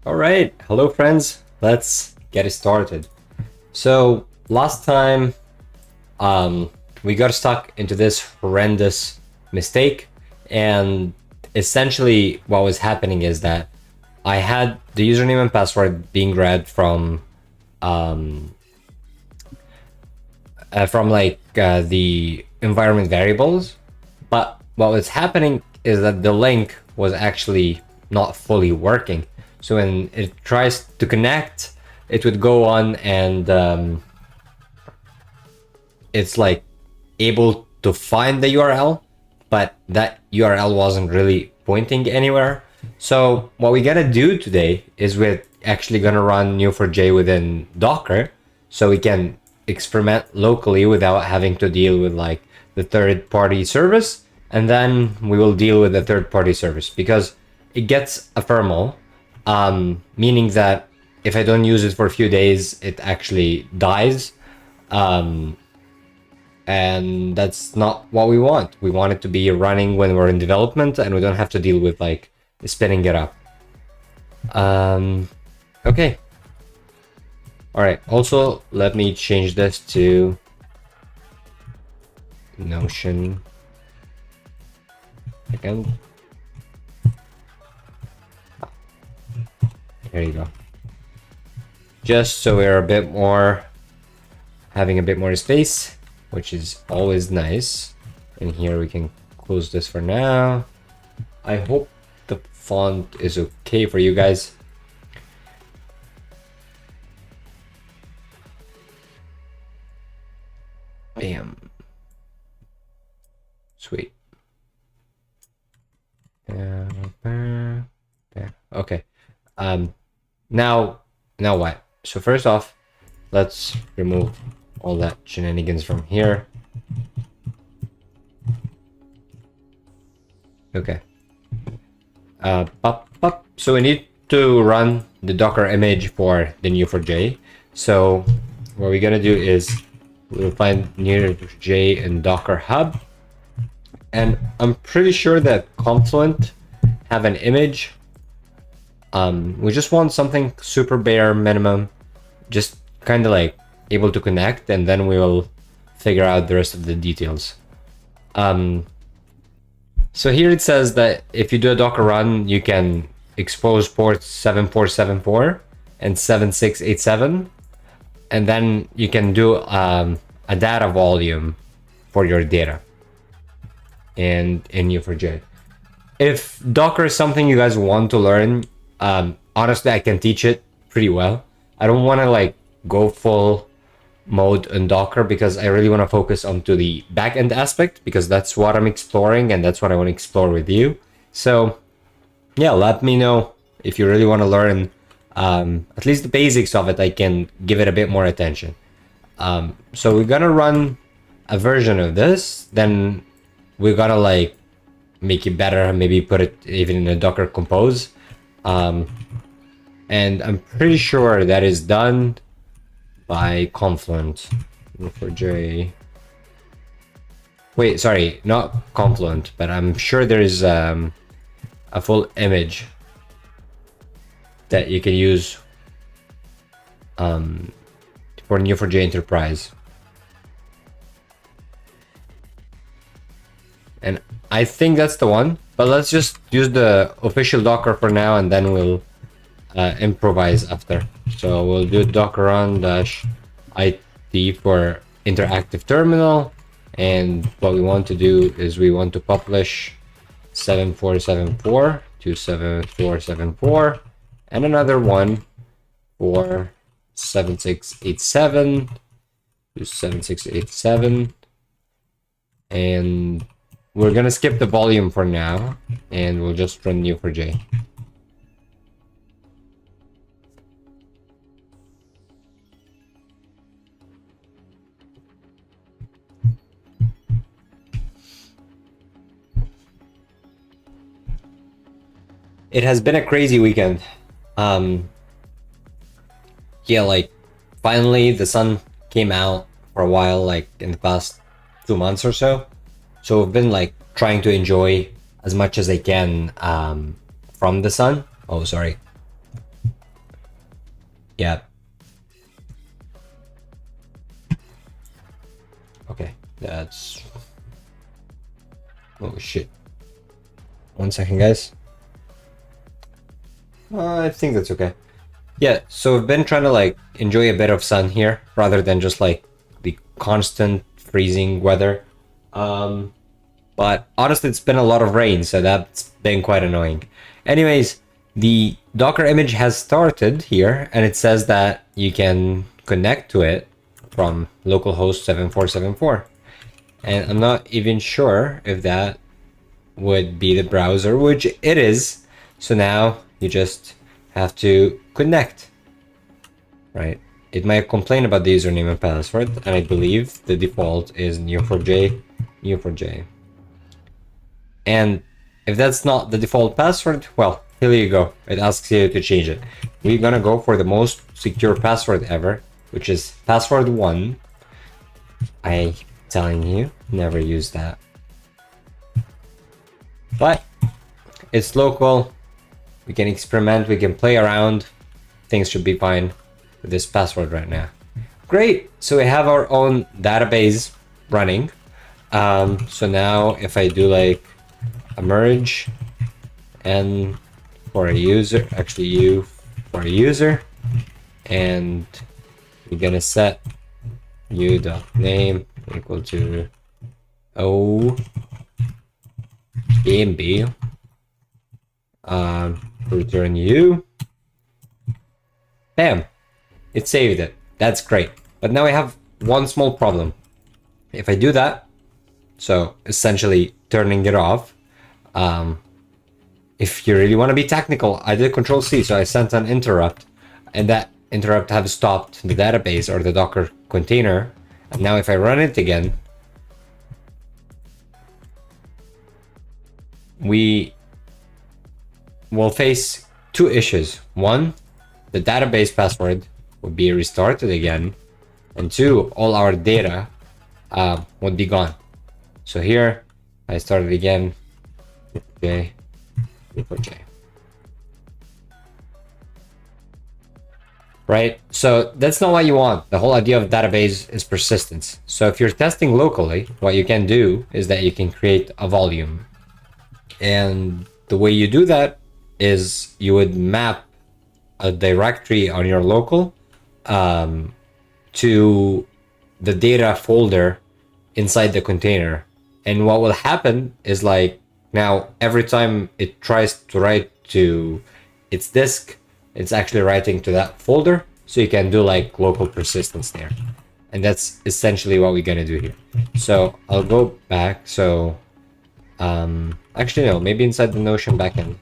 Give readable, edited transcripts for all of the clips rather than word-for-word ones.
All right, hello friends. Let's get it started. So last time, we got stuck into this horrendous mistake, and essentially what was happening is that I had the username and password being read from the environment variables, but what was happening is that the link was actually not fully working. So when it tries to connect, it would go on and it's like able to find the URL, but that URL wasn't really pointing anywhere. So what we gotta do today is we're actually gonna run Neo4j within Docker, so we can experiment locally without having to deal with like the third-party service, and then we will deal with the third-party service because it gets ephemeral, meaning that if I don't use it for a few days, it actually dies. And that's not what we want. We want it to be running when we're in development and we don't have to deal with like spinning it up. Okay. All right. Also, let me change this to Notion. Again. There you go. Just so we're a bit more, having a bit more space, which is always nice. And here we can close this for now. I hope the font is okay for you guys. Bam. Sweet. Okay. Now what? So first off, let's remove all that shenanigans from here. Okay. So we need to run the Docker image for the Neo4j. So what we're gonna do is we'll find Neo4j in Docker Hub, and I'm pretty sure that Confluent have an image. We just want something super bare minimum, just kind of like able to connect, and then we will figure out the rest of the details. So here it says that if you do a Docker run, you can expose ports 7474 and 7687, and then you can do a data volume for your data and in Neo4j. If Docker is something you guys want to learn, honestly, I can teach it pretty well. I don't want to like go full mode on Docker because I really want to focus onto the backend aspect, because that's what I'm exploring and that's what I want to explore with you. So yeah, let me know if you really want to learn at least the basics of it. I can give it a bit more attention. So we're gonna run a version of this, then we're gonna like make it better, maybe put it even in a Docker Compose. And I'm pretty sure that is done by Confluent. Neo4j. Wait, sorry, not Confluent, but I'm sure there is a full image that you can use for Neo4j Enterprise. And I think that's the one, but let's just use the official Docker for now, and then we'll improvise after. So we'll do docker run -it for interactive terminal, and what we want to do is we want to publish 7474 to 7474, and another one for 7687 to 7687, and we're gonna skip the volume for now, and we'll just run Neo4j. It has been a crazy weekend. Yeah, like finally the sun came out for a while, like in the past 2 months or so. So I've been like trying to enjoy as much as I can from the sun. Oh, sorry. Yeah. Okay, that's... Oh shit. 1 second, guys. I think that's okay. Yeah, so I've been trying to like enjoy a bit of sun here rather than just like the constant freezing weather. But honestly, it's been a lot of rain, so that's been quite annoying. Anyways, the Docker image has started here, and it says that you can connect to it from localhost 7474. And I'm not even sure if that would be the browser, which it is. So now you just have to connect, right? It might complain about the username and password, and I believe the default is neo4j, neo4j. And if that's not the default password, well, here you go. It asks you to change it. We're gonna go for the most secure password ever, which is password 1. I'm telling you, never use that. But it's local. We can experiment, we can play around. Things should be fine with this password right now. Great, so we have our own database running. So now if I do like a merge and for a user, actually you for a user, and we're gonna set u.name equal to o and b, return u. Bam, it saved it. That's great. But now I have one small problem. If I do that, so essentially turning it off, if you really want to be technical, I did Control C, so I sent an interrupt, and that interrupt have stopped the database or the Docker container. And now if I run it again, we will face two issues. One, the database password will be restarted again, and two, all our data would be gone. So here I started again. Okay, okay. Right, so that's not what you want. The whole idea of database is persistence. So if you're testing locally, what you can do is that you can create a volume, and the way you do that is you would map a directory on your local to the data folder inside the container. And what will happen is like now every time it tries to write to its disk, it's actually writing to that folder. So you can do like local persistence there. And that's essentially what we're gonna do here. So I'll go back. So actually no, maybe inside the Notion backend.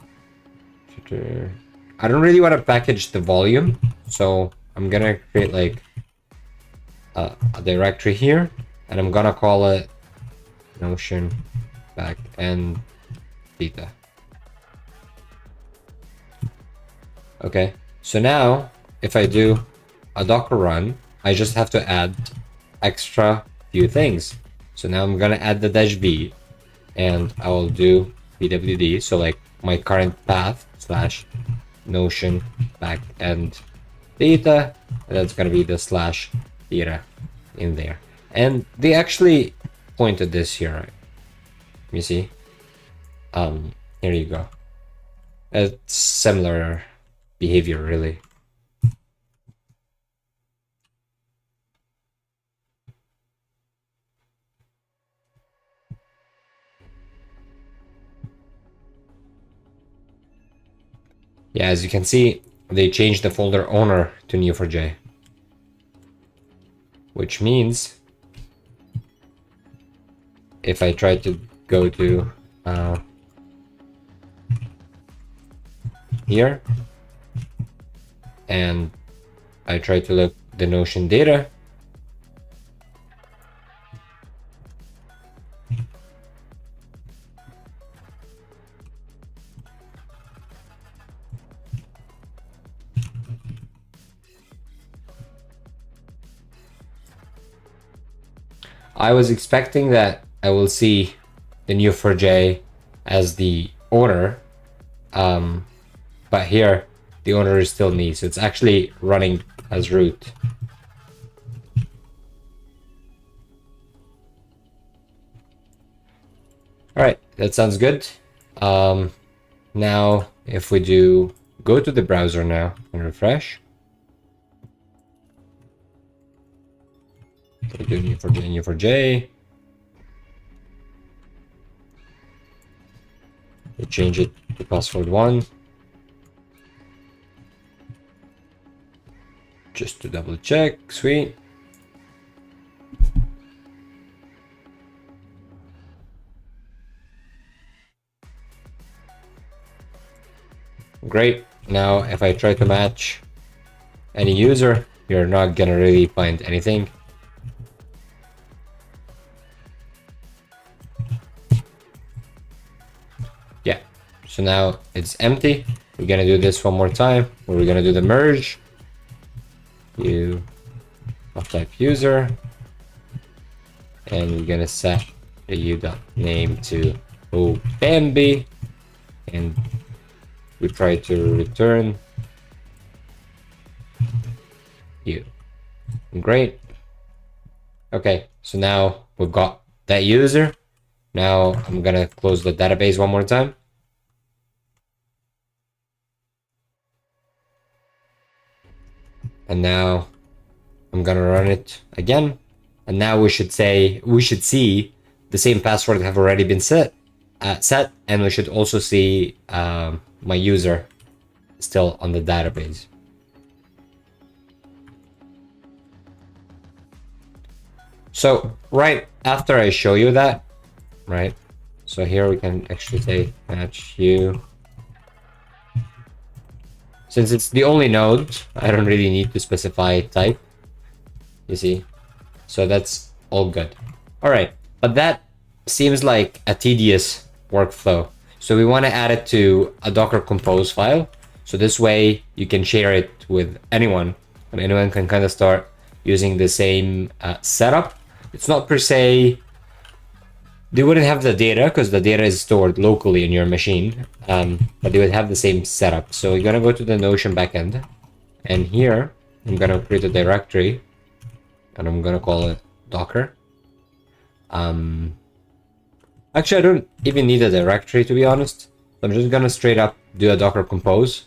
I don't really want to package the volume, so I'm gonna create like a directory here, and I'm gonna call it Notion backend data. Okay, so now if I do a Docker run, I just have to add extra few things. So now I'm gonna add the -v, and I will do pwd, so like my current path / Notion backend data, and that's gonna be the /data in there. And they actually pointed this here, right? You see? Here you go. It's similar behavior, really. Yeah, as you can see, they changed the folder owner to neo4j, which means if I try to go to here and I try to look the Notion data, I was expecting that I will see the neo4j as the owner, but here the owner is still me. So it's actually running as root. All right, that sounds good. Now, if we go to the browser now and refresh. So we do Neo4j, Neo4j. We change it to password 1. Just to double check, sweet. Great. Now, if I try to match any user, you're not gonna really find anything. Yeah. So now it's empty. We're gonna do this one more time. Where we're gonna do the merge. Of type user, and we're gonna set the u.name to Bambi, and we try to return you. Great. Okay, so now we've got that user. Now I'm gonna close the database one more time. And now I'm gonna run it again. And now we should see the same password have already been set, and we should also see my user still on the database. So right after I show you that, right? So here we can actually say match you. Since it's the only node, I don't really need to specify type. You see? So that's all good. All right, but that seems like a tedious workflow. So we want to add it to a Docker Compose file. So this way you can share it with anyone, and anyone can kind of start using the same setup. It's not per se, they wouldn't have the data because the data is stored locally in your machine, but they would have the same setup. So we're gonna go to the Notion backend, and here I'm gonna create a directory, and I'm gonna call it Docker. Actually, I don't even need a directory, to be honest. I'm just gonna straight up do a Docker Compose,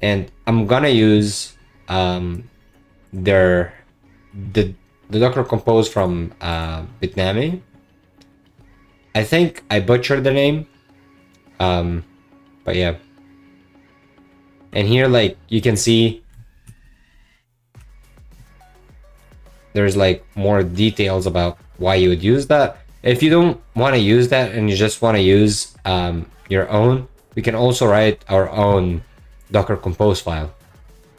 and I'm gonna use the Docker Compose from Bitnami. I think I butchered the name, but yeah. And here, like, you can see there's like more details about why you would use that. If you don't want to use that and you just want to use your own, we can also write our own Docker Compose file,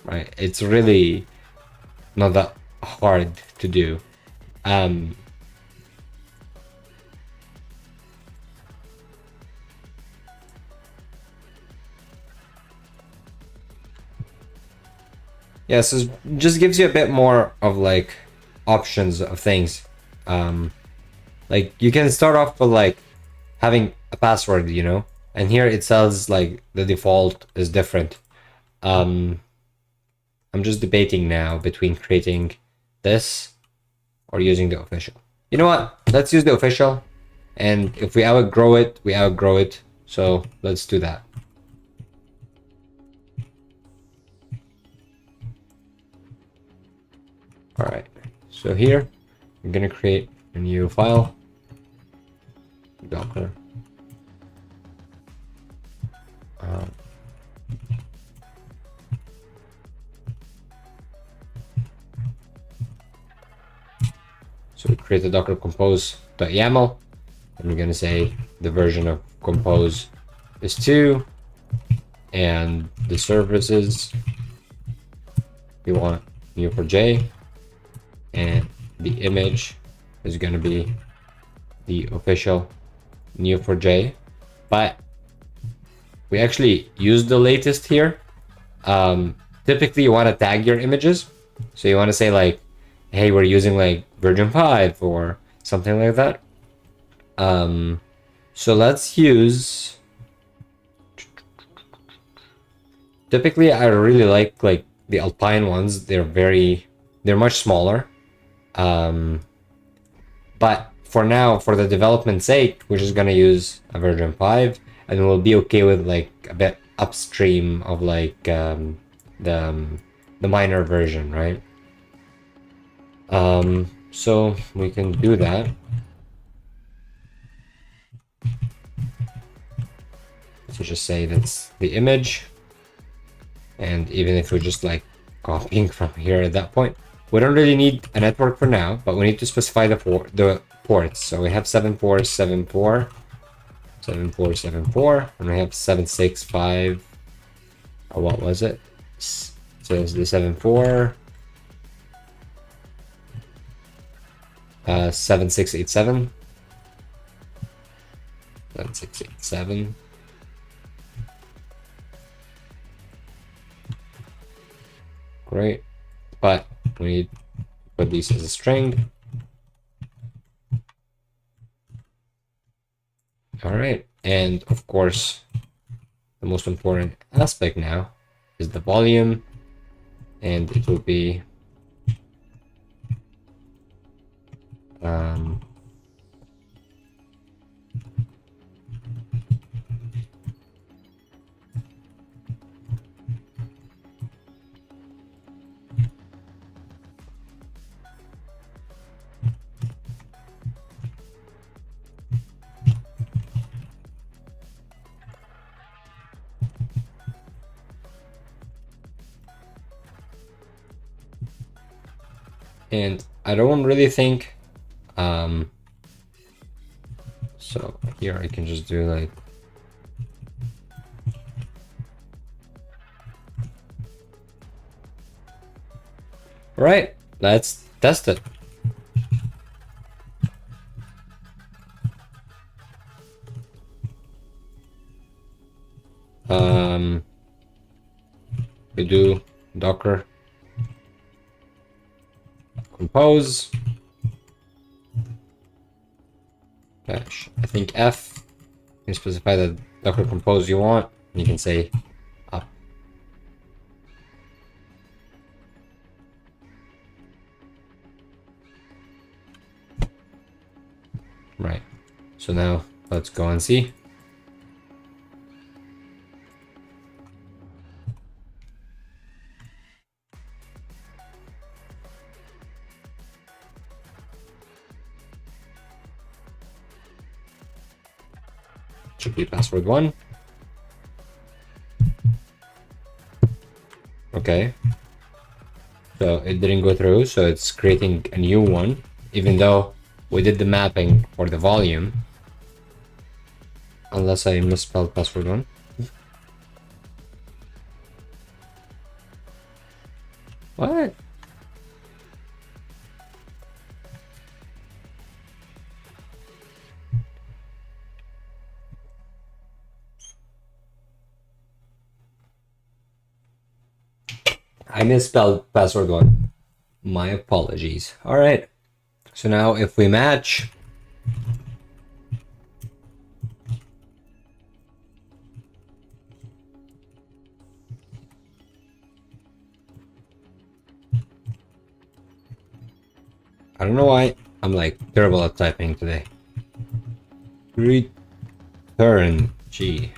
right? It's really not that hard to do. Yeah, so it just gives you a bit more of like options of things. Like you can start off with like having a password, you know, and here it says like the default is different. I'm just debating now between creating this or using the official. You know what? Let's use the official, and if we outgrow it, we outgrow it. So let's do that. All right, so here I'm gonna create a new file, Docker. So we create a Docker Compose.yaml, and we're gonna say the version of Compose is 2, and the services we want Neo4j, and the image is going to be the official Neo4j, but we actually use the latest here. Typically you want to tag your images, so you want to say like, hey, we're using like version 5 or something like that. So let's use typically I really like the Alpine ones. They're much smaller. But for now, for the development's sake, we're just gonna use a version 5, and we'll be okay with like a bit upstream of like the minor version, right? So we can do that. So just say that's the image, and even if we're just like copying from here at that point, we don't really need a network for now, but we need to specify the ports. So we have 7474, 7474, and we have 765. Or what was it? So it's the 74, 7687, 7687. Great, but we need to put these as a string. All right, and of course, the most important aspect now is the volume, and it will be and I don't really think so here I can just do like right, let's test it. We do docker compose dash, I think F. You can specify the docker compose you want. You can say up. Right. So now let's go and see. Should be password 1. Okay. So it didn't go through, so it's creating a new one, even though we did the mapping for the volume. Unless I misspelled password 1. What? I misspelled password 1. My apologies. All right. So now if we match, I don't know why I'm like terrible at typing today. Return G.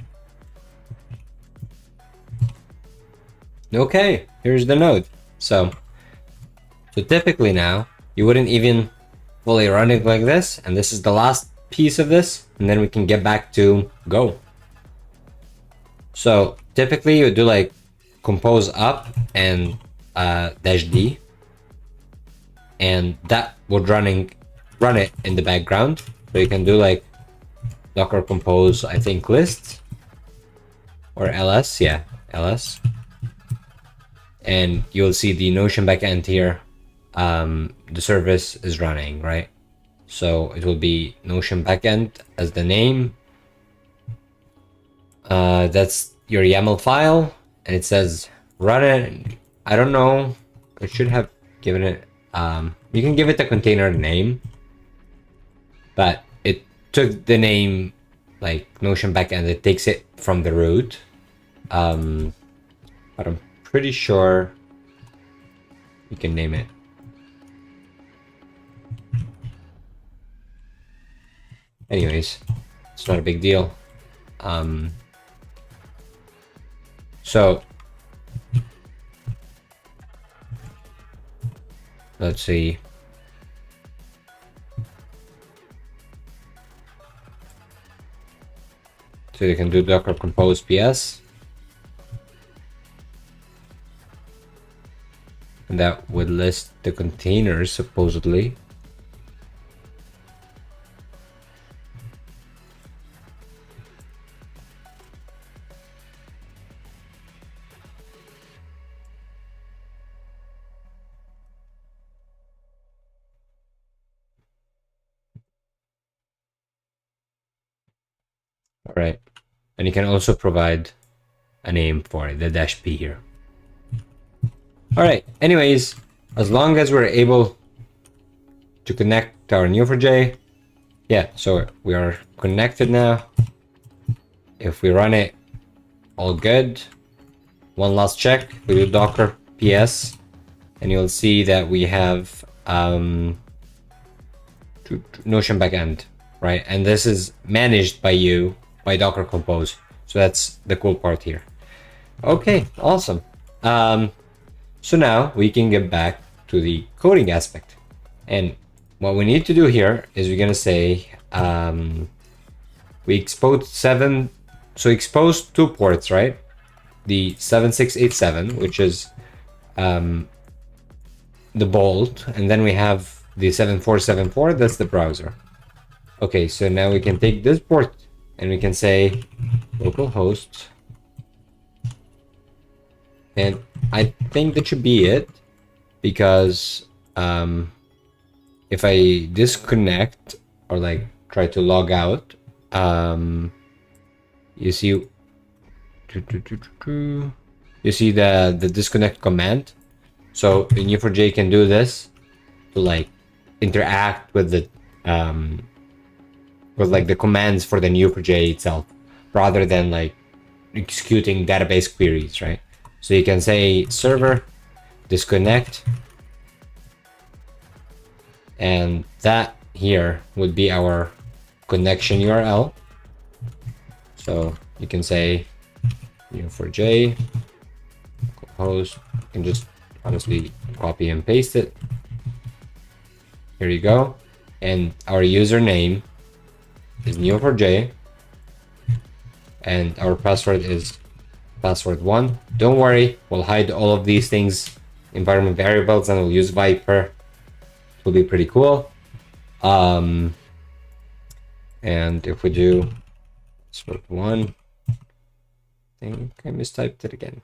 Okay, here's the node. So typically now you wouldn't even fully run it like this, and this is the last piece of this, and then we can get back to Go. So typically you do like compose up and dash D, and that would run it in the background. So you can do like docker compose, I think list or ls, yeah, ls, and you'll see the Notion backend here. The service is running, right? So it will be Notion backend as the name. That's your YAML file, and it says run it. I don't know, I should have given it you can give it a container name, but it took the name like Notion backend, it takes it from the root. but I'm pretty sure you can name it. Anyways, it's not a big deal. So let's see. So you can do docker compose ps, and that would list the containers supposedly. All right, and you can also provide a name for it, the -p here. All right, anyways, as long as we're able to connect our Neo4j, yeah, so we are connected now. If we run it, all good. One last check, we do docker ps, and you'll see that we have Notion backend, right? And this is managed by you by Docker Compose. So that's the cool part here. Okay, awesome. So now we can get back to the coding aspect. And what we need to do here is we're gonna say we exposed expose 2 ports, right? The 7687, which is the bolt, and then we have the 7474, that's the browser. Okay, so now we can take this port and we can say localhost, and I think that should be it, because if I disconnect or like try to log out, you see the disconnect command. So Neo4j can do this to like interact with the commands for the Neo4j itself, rather than like executing database queries, right? So you can say server disconnect, and that here would be our connection URL. So you can say Neo4j host, you can just honestly copy and paste it. Here you go. And our username is Neo4j, and our password is password1. Don't worry, we'll hide all of these things, environment variables, and we'll use Viper. It will be pretty cool. And if we do password1, I think I mistyped it again.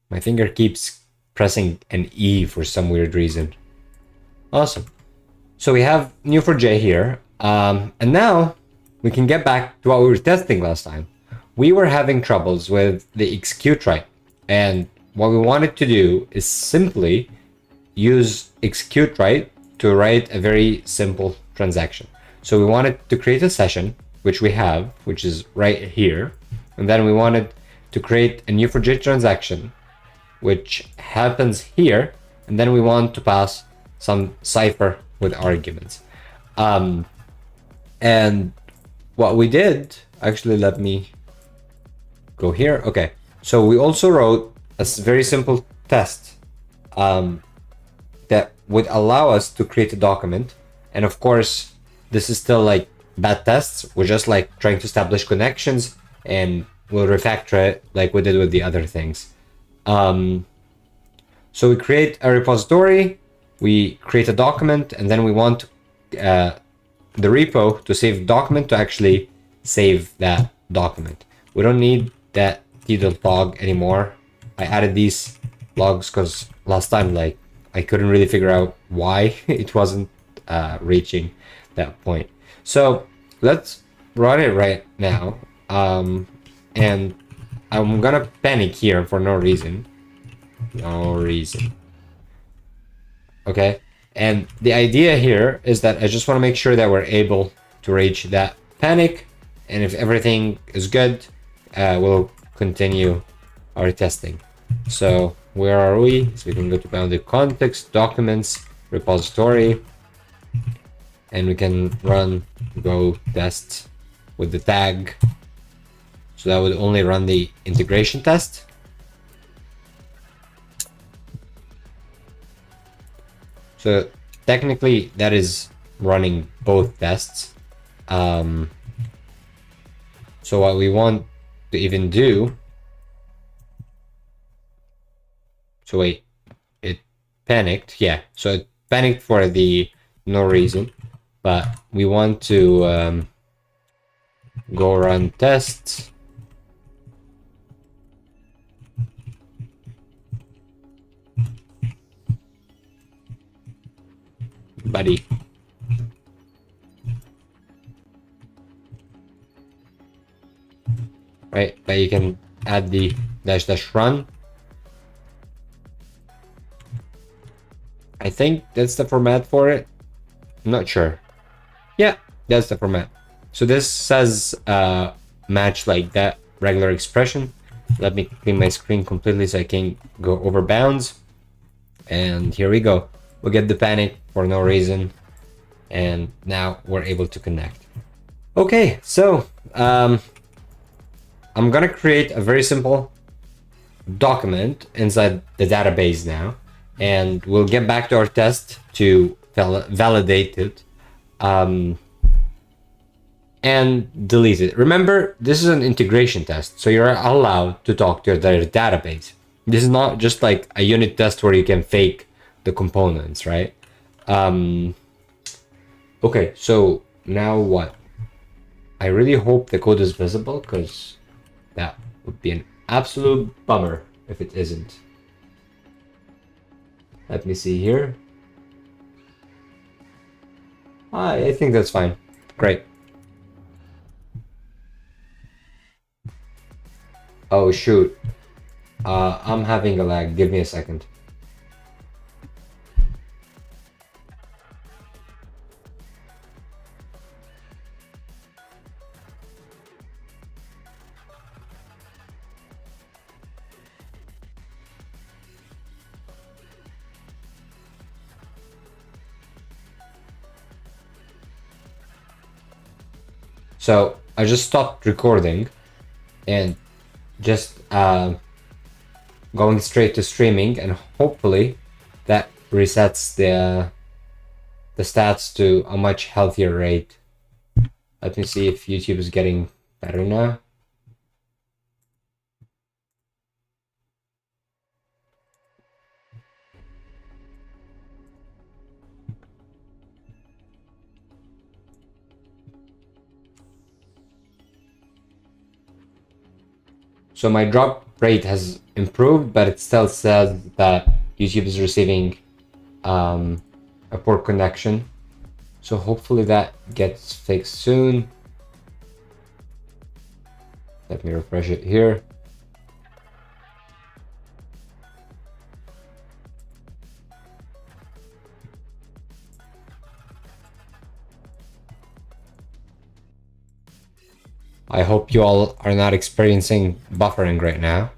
My finger keeps pressing an E for some weird reason. Awesome. So we have Neo4j here, and now we can get back to what we were testing last time. We were having troubles with the execute write, and what we wanted to do is simply use execute write to write a very simple transaction. So we wanted to create a session, which we have, which is right here, and then we wanted to create a Neo4j transaction, which happens here, and then we want to pass some Cypher with arguments. And what we did, actually, let me go here. Okay, so we also wrote a very simple test that would allow us to create a document. And of course, this is still like bad tests. We're just like trying to establish connections, and we'll refactor it like we did with the other things. So we create a repository, we create a document, and then we want the repo to save document to actually save that document. We don't need that t.log anymore. I added these logs because last time like I couldn't really figure out why it wasn't reaching that point. So let's run it right now. And I'm gonna panic here for no reason. Okay, and the idea here is that I just want to make sure that we're able to reach that panic, and if everything is good, we'll continue our testing. So where are we? So we can go to bounded context, documents, repository, and we can run go test with the tag. So that would only run the integration test. So technically that is running both tests. So what we want to even do, so wait, it panicked, yeah, so it panicked for the no reason, but we want to go run tests. Buddy. Right, but you can add the dash run. I think that's the format for it. I'm not sure. Yeah, that's the format. So this says match like that regular expression. Let me clean my screen completely so I can go over bounds. And here we go. We'll get the panic for no reason. And now we're able to connect. Okay, so I'm gonna create a very simple document inside the database now, and we'll get back to our test to validate it and delete it. Remember, this is an integration test, so you're allowed to talk to your database. This is not just like a unit test where you can fake the components, right? Okay, so now what? I really hope the code is visible, because that would be an absolute bummer if it isn't. Let me see here. I think that's fine. Great. Oh shoot. I'm having a lag. Give me a second. So I just stopped recording and just going straight to streaming, and hopefully that resets the stats to a much healthier rate. Let me see if YouTube is getting better now. So my drop rate has improved, but it still says that YouTube is receiving a poor connection. So hopefully that gets fixed soon. Let me refresh it here. I hope you all are not experiencing buffering right now.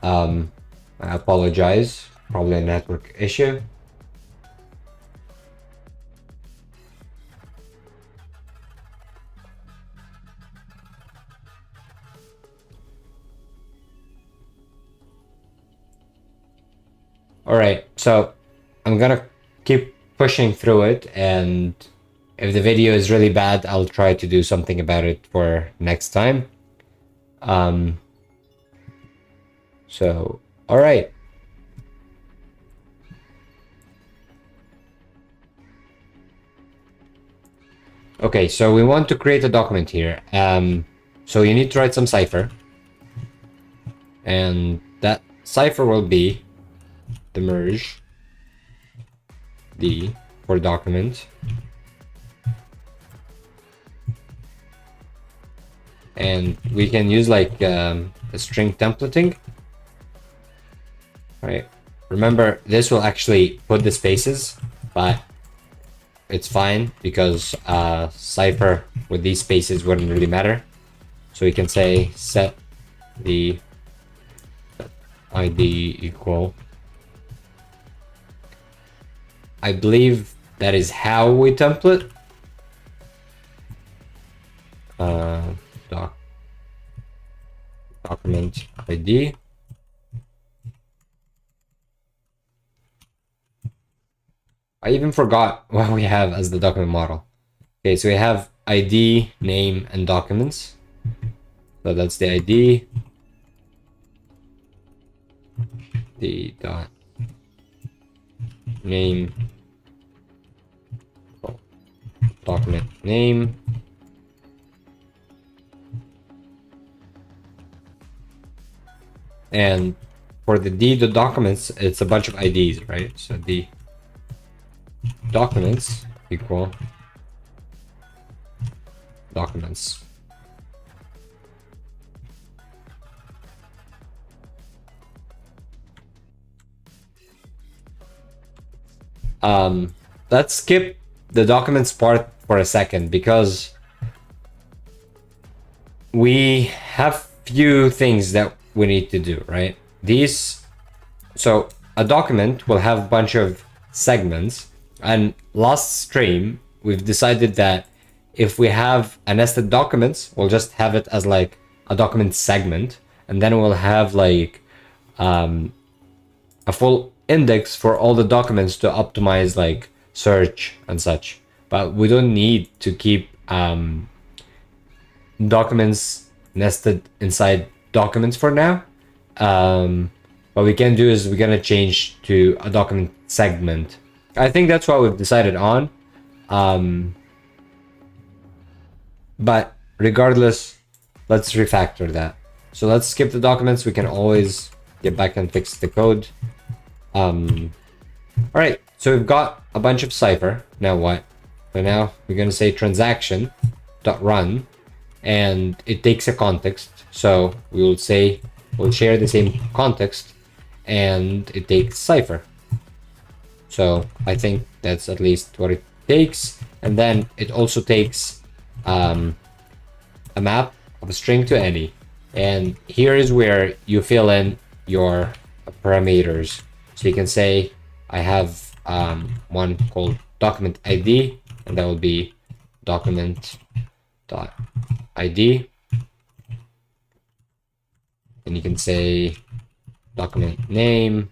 I apologize, probably a network issue. All right, so I'm gonna keep pushing through it, and if the video is really bad, I'll try to do something about it for next time. So, all right. Okay, so we want to create a document here. So you need to write some Cypher. And that Cypher will be the merge D for document. And we can use like a string templating. Right. Remember, this will actually put the spaces, but it's fine because Cypher with these spaces wouldn't really matter. So we can say set the ID equal. I believe that is how we template. Document ID. I even forgot what we have as the document model. Okay, so we have ID, name, and documents. So that's the ID. The dot name, document name, and for the documents, it's a bunch of IDs, right? So the documents equal documents. Let's skip the documents part for a second because we have few things that we need to do, right? So a document will have a bunch of segments, and last stream we've decided that if we have a nested documents, we'll just have it as like a document segment, and then we'll have like a full index for all the documents to optimize like search and such. But we don't need to keep documents nested inside documents for now. What we can do is we're gonna change to a document segment. I think that's what we've decided on. But regardless, let's refactor that. So let's skip the documents. We can always get back and fix the code. All right, so we've got a bunch of Cypher. Now what? So now we're gonna say transaction.run, and it takes a context. So we will say we'll share the same context, and it takes Cypher. So I think that's at least what it takes, and then it also takes a map of a string to any, and here is where you fill in your parameters. So you can say I have one called document ID, and that will be document.id, and you can say document name,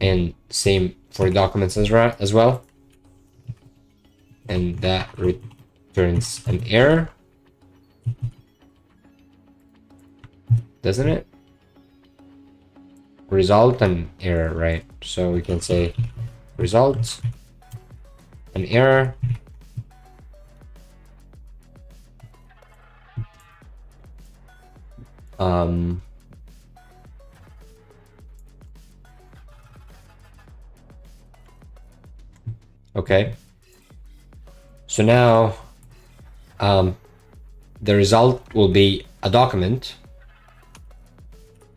and same for documents as well, and that returns an error, doesn't it? Result and error, right? So we can say result an error, okay, so now the result will be a document.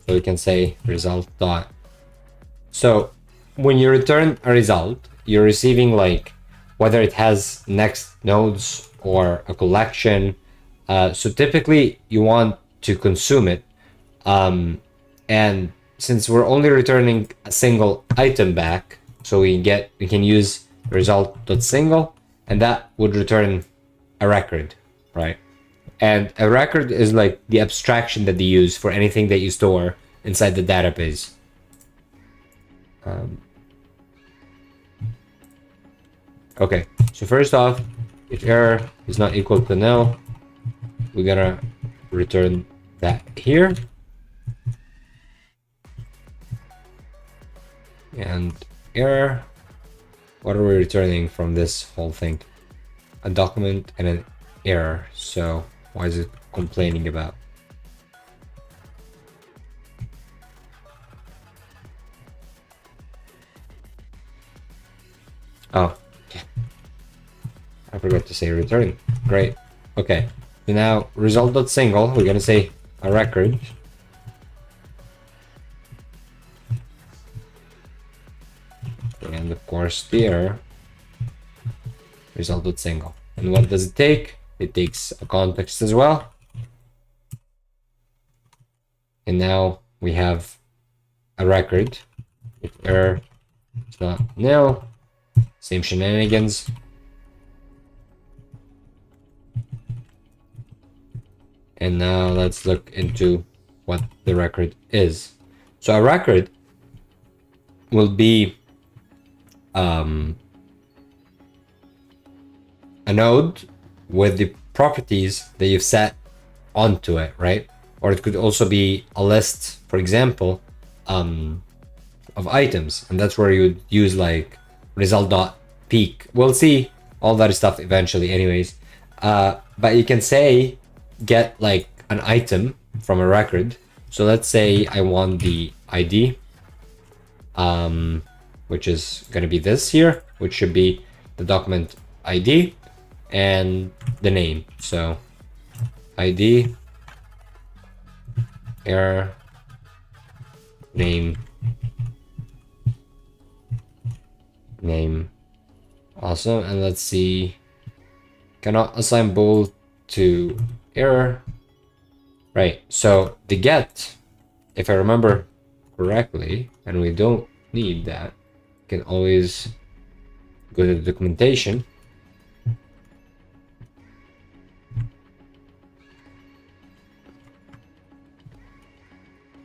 So we can say result dot. So when you return a result, you're receiving like whether it has next nodes or a collection. So typically you want to consume it. And since we're only returning a single item back, so we can use result.single, and that would return a record, right? And a record is like the abstraction that they use for anything that you store inside the database. Okay, so first off, if error is not equal to nil, we're gonna return that here. And error, what are we returning from this whole thing? A document and an error. So why is it complaining about? Oh, I forgot to say return. Great. Okay. So now result.single, we're gonna say a record. And of course the error result.single. And what does it take? It takes a context as well. And now we have a record. If error is not nil, same shenanigans. And now let's look into what the record is. So a record will be a node with the properties that you've set onto it, right? Or it could also be a list, for example, of items, and that's where you would use like result.peak. We'll see all that stuff eventually anyways. But you can say get like an item from a record. So let's say I want the ID, which is going to be this here, which should be the document ID and the name. So ID, error, name, awesome. And let's see, cannot assign both to error, right? So the get, if I remember correctly, and we don't need that, you can always go to the documentation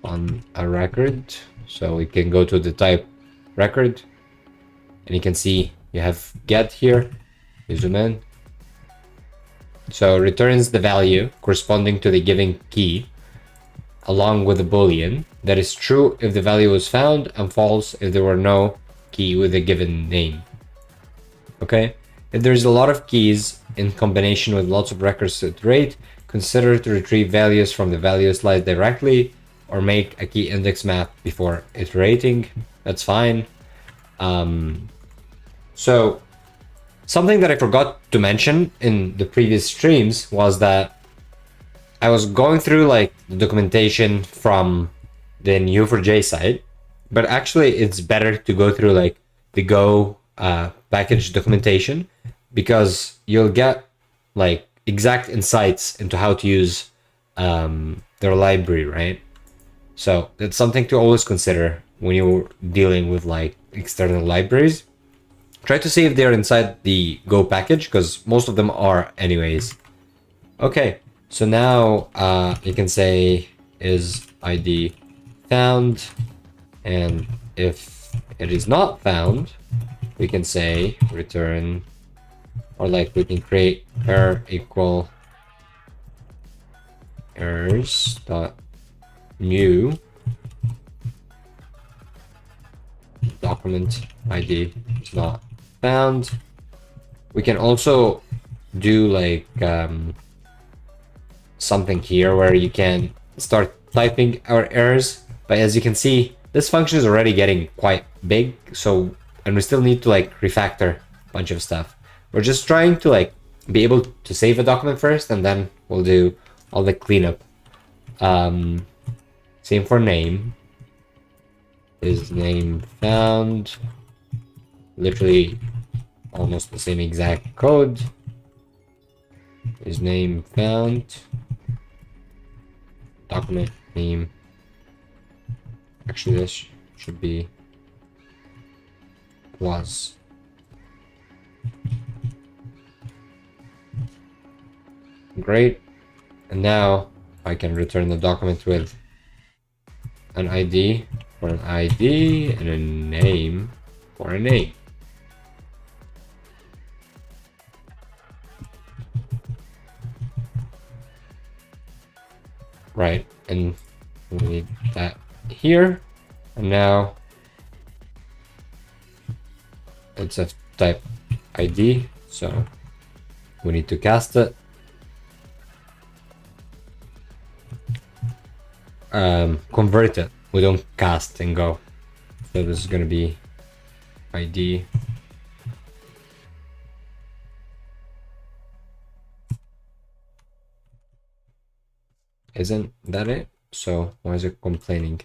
on a record. So we can go to the type record, and you can see you have get here. You zoom in. So returns the value corresponding to the given key along with a boolean that is true if the value was found and false if there were no key with a given name. Okay, if there's a lot of keys in combination with lots of records to iterate, consider to retrieve values from the value slide directly or make a key index map before iterating. That's fine. So something that I forgot to mention in the previous streams was that I was going through like the documentation from the Neo4j side, but actually it's better to go through like the Go package documentation, because you'll get like exact insights into how to use their library, right? So that's something to always consider when you're dealing with like external libraries. Try to see if they're inside the Go package, because most of them are anyways. Okay, so now you can say is ID found, and if it is not found, we can say return, or like we can create error equal errors dot new document ID is not found. We can also do like something here where you can start typing our errors, but as you can see, this function is already getting quite big, so, and we still need to like refactor a bunch of stuff. We're just trying to like be able to save a document first, and then we'll do all the cleanup. Same for name. Is name found? Literally almost the same exact code. Is name found? Document name. Actually, this should be was. Great. And now I can return the document with an ID for an ID and a name for a name. Right, and we need that here. And now it's a type ID, so we need to cast it. Convert it. We don't cast and go. So this is going to be ID. Isn't that it? So why is it complaining?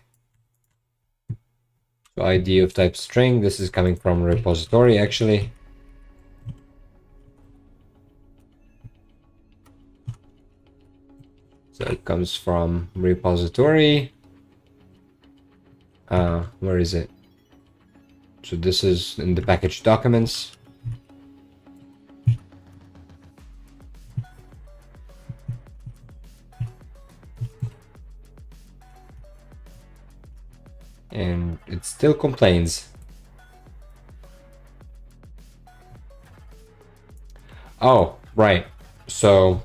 So ID of type string. This is coming from a repository actually. So it comes from repository. Where is it? So this is in the package documents. And it still complains. Oh, right. So,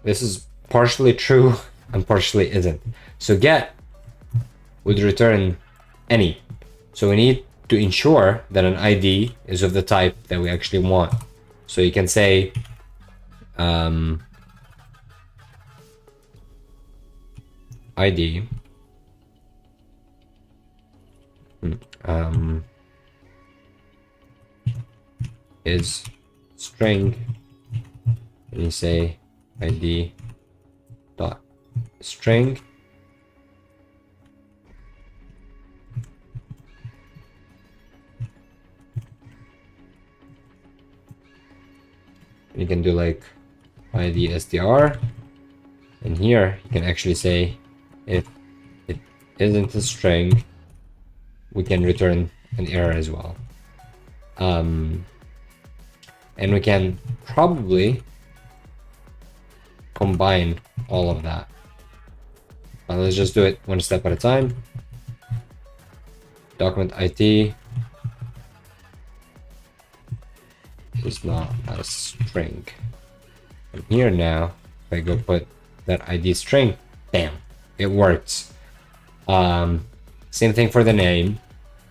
this is partially true and partially isn't. So get would return any. So we need to ensure that an ID is of the type that we actually want. So you can say, ID is string, and you say ID dot string, you can do like ID str, and here you can actually say if it isn't a string, we can return an error as well. And we can probably combine all of that. But let's just do it one step at a time. Document IT is not a string. And here now, if I go put that ID string, bam, it works. Same thing for the name.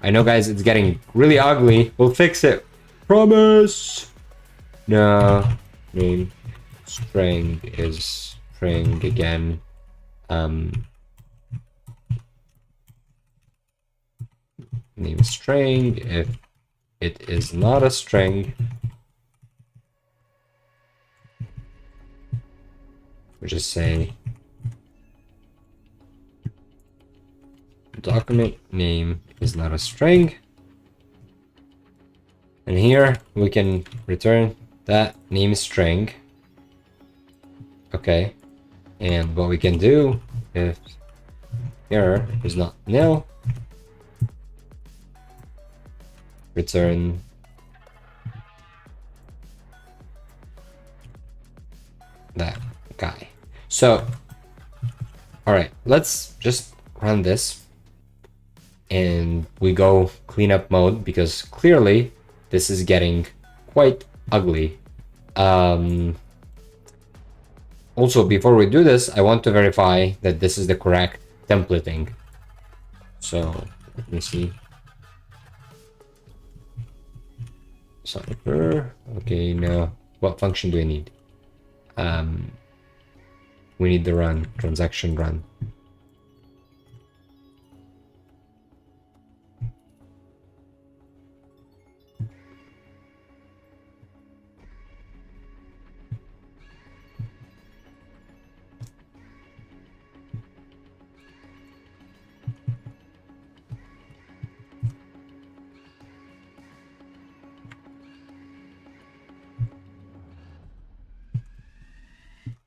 I know, guys, it's getting really ugly. We'll fix it. Promise. No, name string is string again. Name string. If it is not a string, we just say document name is not a string, and here we can return that name string. Okay, and what we can do if error is not nil, return that guy. So, all right, let's just run this and we go cleanup mode, because clearly this is getting quite ugly. Also, before we do this, I want to verify that this is the correct templating. So let me see. Cypher. Okay, now what function do we need? We need the run, transaction run.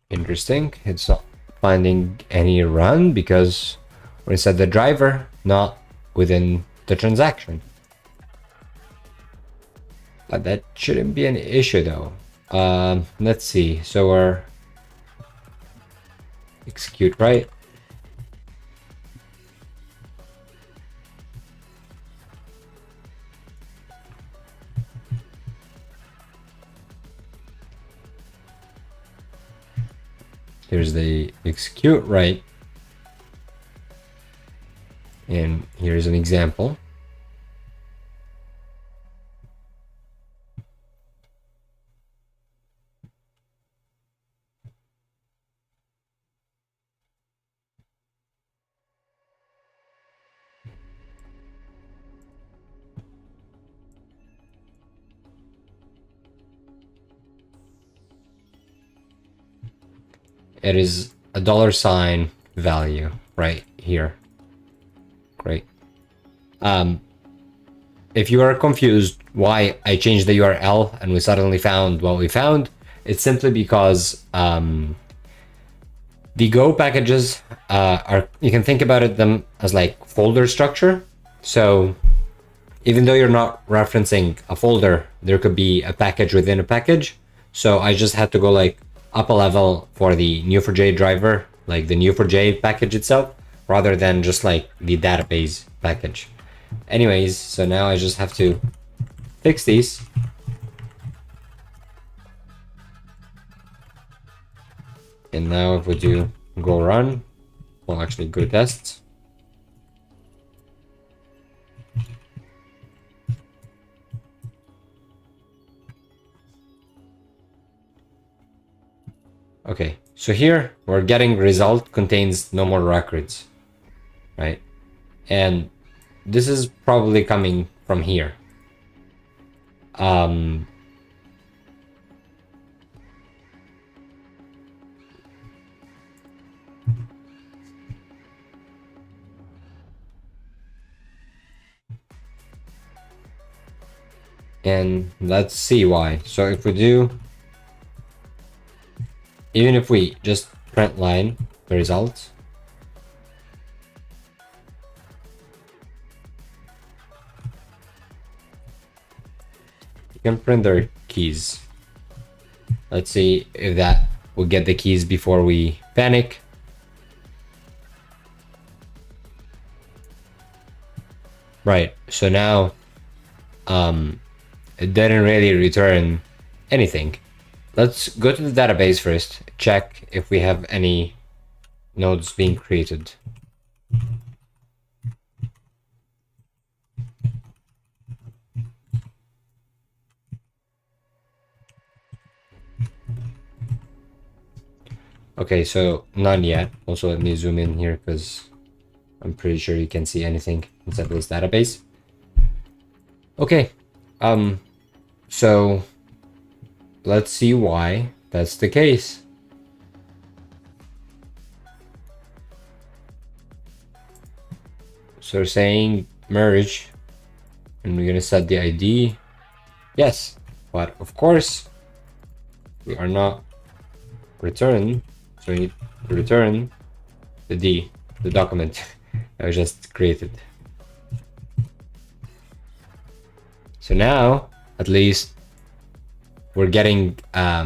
Interesting. It's not finding any run because we're inside the driver, not within the transaction. But that shouldn't be an issue though. Let's see. So we're execute, right? Here's the execute right, and here's an example. It is a $sign value right here. Great. If you are confused why I changed the URL and we suddenly found what we found, It's simply because the Go packages are, you can think about it them as like folder structure. So even though you're not referencing a folder, there could be a package within a package. So I just had to go like up a level for the Neo4j driver, like the Neo4j package itself, rather than just like the database package. Anyways, so now I just have to fix these. And now if we do go run, well, actually go test. Okay, so here we're getting result contains no more records, right? And this is probably coming from here. And let's see why. So if we do, even if we just print line the results, you can print their keys. Let's see if that will get the keys before we panic. Right, so now it didn't really return anything. Let's go to the database first, check if we have any nodes being created. Okay, so none yet. Also, let me zoom in here because I'm pretty sure you can see anything inside this database. Okay, so let's see why that's the case. So we're saying merge, and we're gonna set the ID. Yes, but of course we are not return. So we need to return the D, the document that was just created. So now, at least, we're getting a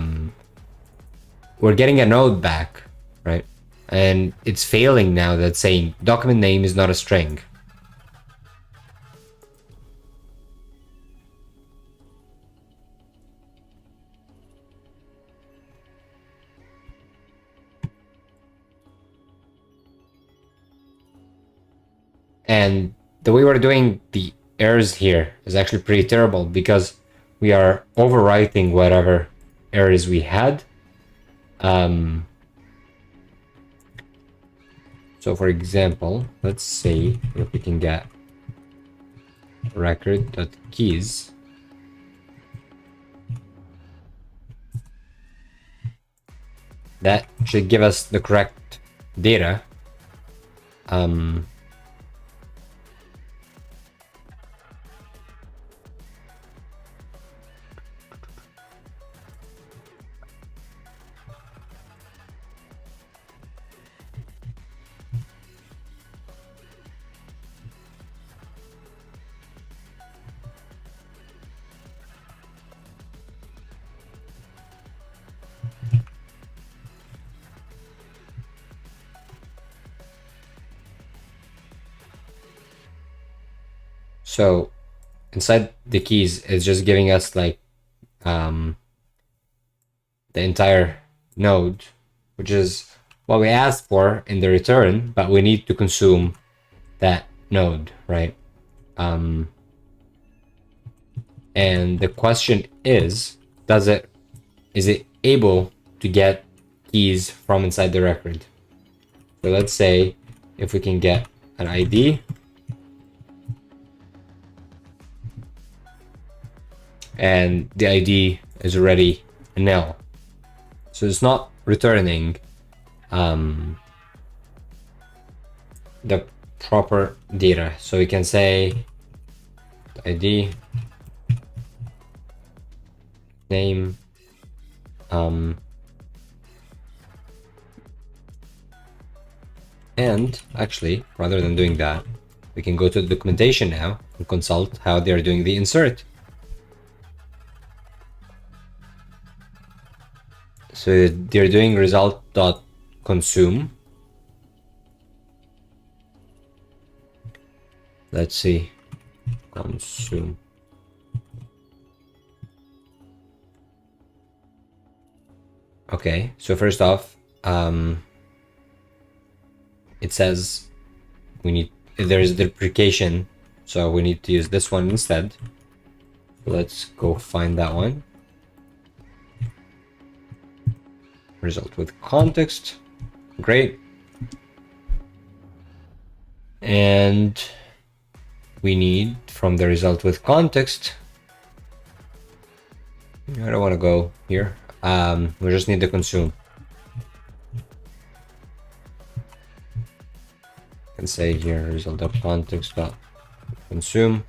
node back, right? And it's failing now that's saying document name is not a string. And the way we're doing the errors here is actually pretty terrible because we are overwriting whatever errors we had. So for example, let's see if we can get record.keys. That should give us the correct data. So inside the keys, it's just giving us like the entire node, which is what we asked for in the return, but we need to consume that node, right? And the question is it able to get keys from inside the record? So let's say if we can get an ID, and the ID is already a nil, so it's not returning the proper data. So we can say ID name And actually, rather than doing that, we can go to the documentation now and consult how they're doing the insert. So they're doing result.consume. Let's see. Consume. Okay, so first off, it says there is deprecation, so we need to use this one instead. Let's go find that one. Result with context. Great. And we need from the result with context. I don't want to go here. We just need to consume. Can say here result of context dot consume.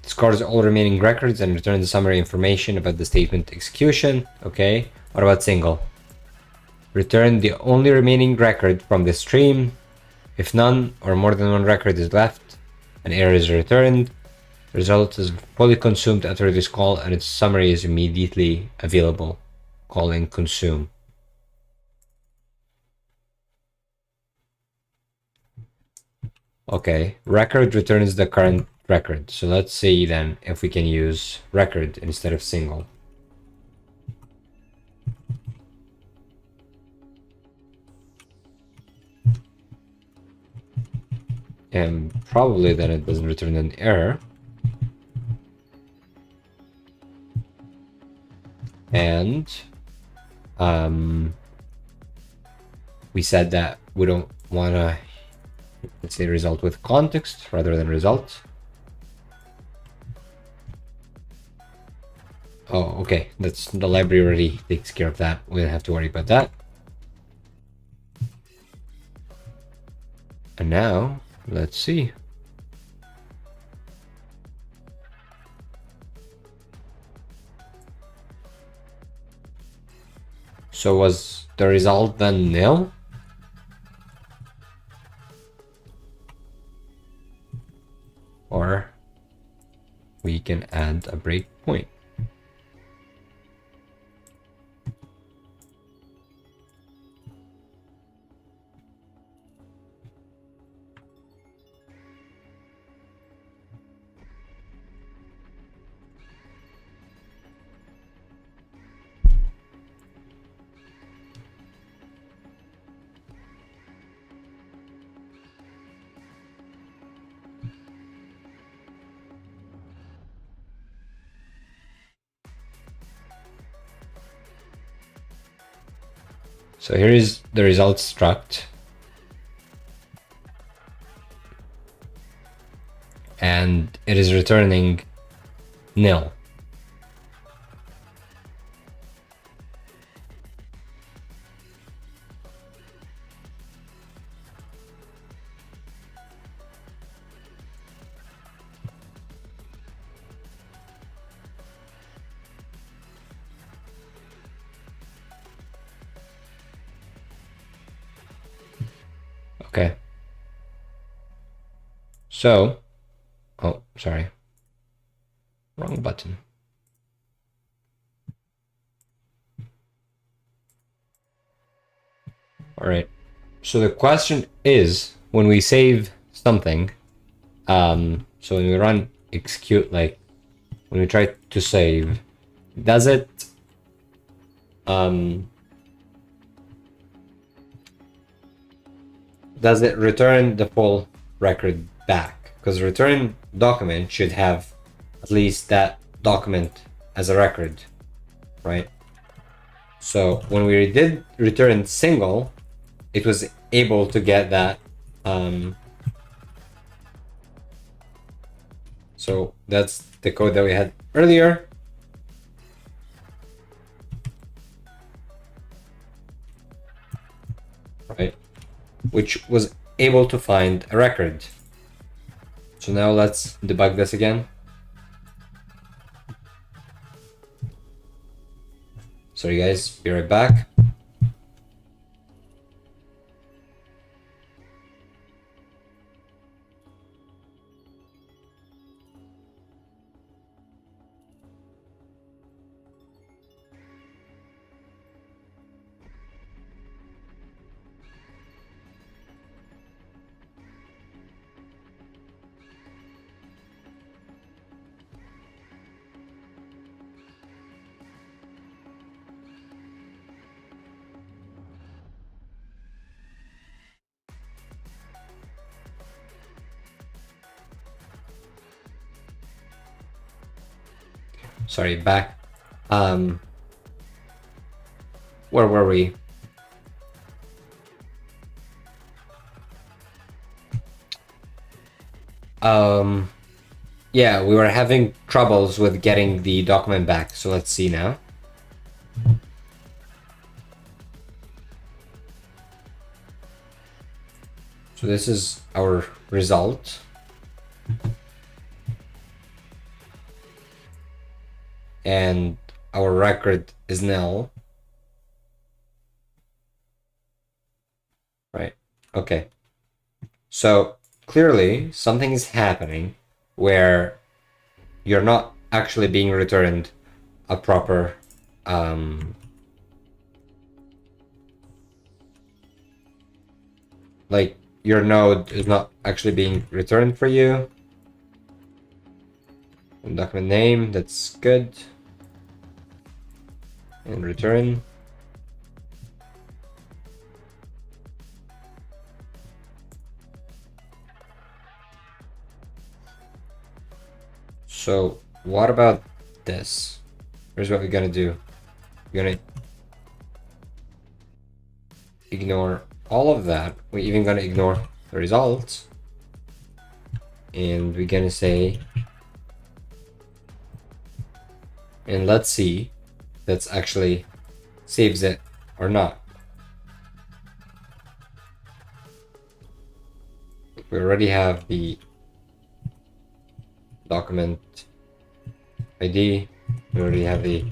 Scores all remaining records and return the summary information about the statement execution. Okay. What about single? Return the only remaining record from the stream. If none or more than one record is left, an error is returned. The result is fully consumed after this call and its summary is immediately available. Calling consume. Okay, record returns the current record. So let's see then if we can use record instead of single. And probably then it doesn't return an error. And we said that we don't want to, let's say, result with context rather than result. Oh, okay. That's the library already takes care of that. We don't have to worry about that. And now, let's see. So was the result then nil? Or we can add a breakpoint. So here is the result struct. And it is returning nil. Okay. So, oh, sorry. Wrong button. All right. So the question is, when we save something, so when we run execute, like when we try to save, does it return the full record back? Because return document should have at least that document as a record, right? So when we did return single, it was able to get that. So that's the code that we had earlier. Right, which was able to find a record. So now let's debug this again. Sorry guys, be right back. Sorry, back. Where were we? Yeah, we were having troubles with getting the document back. So let's see now. So this is our result. And our record is nil. Right, okay. So clearly something is happening where you're not actually being returned a proper like your node is not actually being returned for you. And document name, that's good. And return. So what about this? Here's what we're gonna do. We're gonna ignore all of that. We're even gonna ignore the results. And we're gonna say, and let's see if that's actually saves it or not. We already have the document ID. We already have the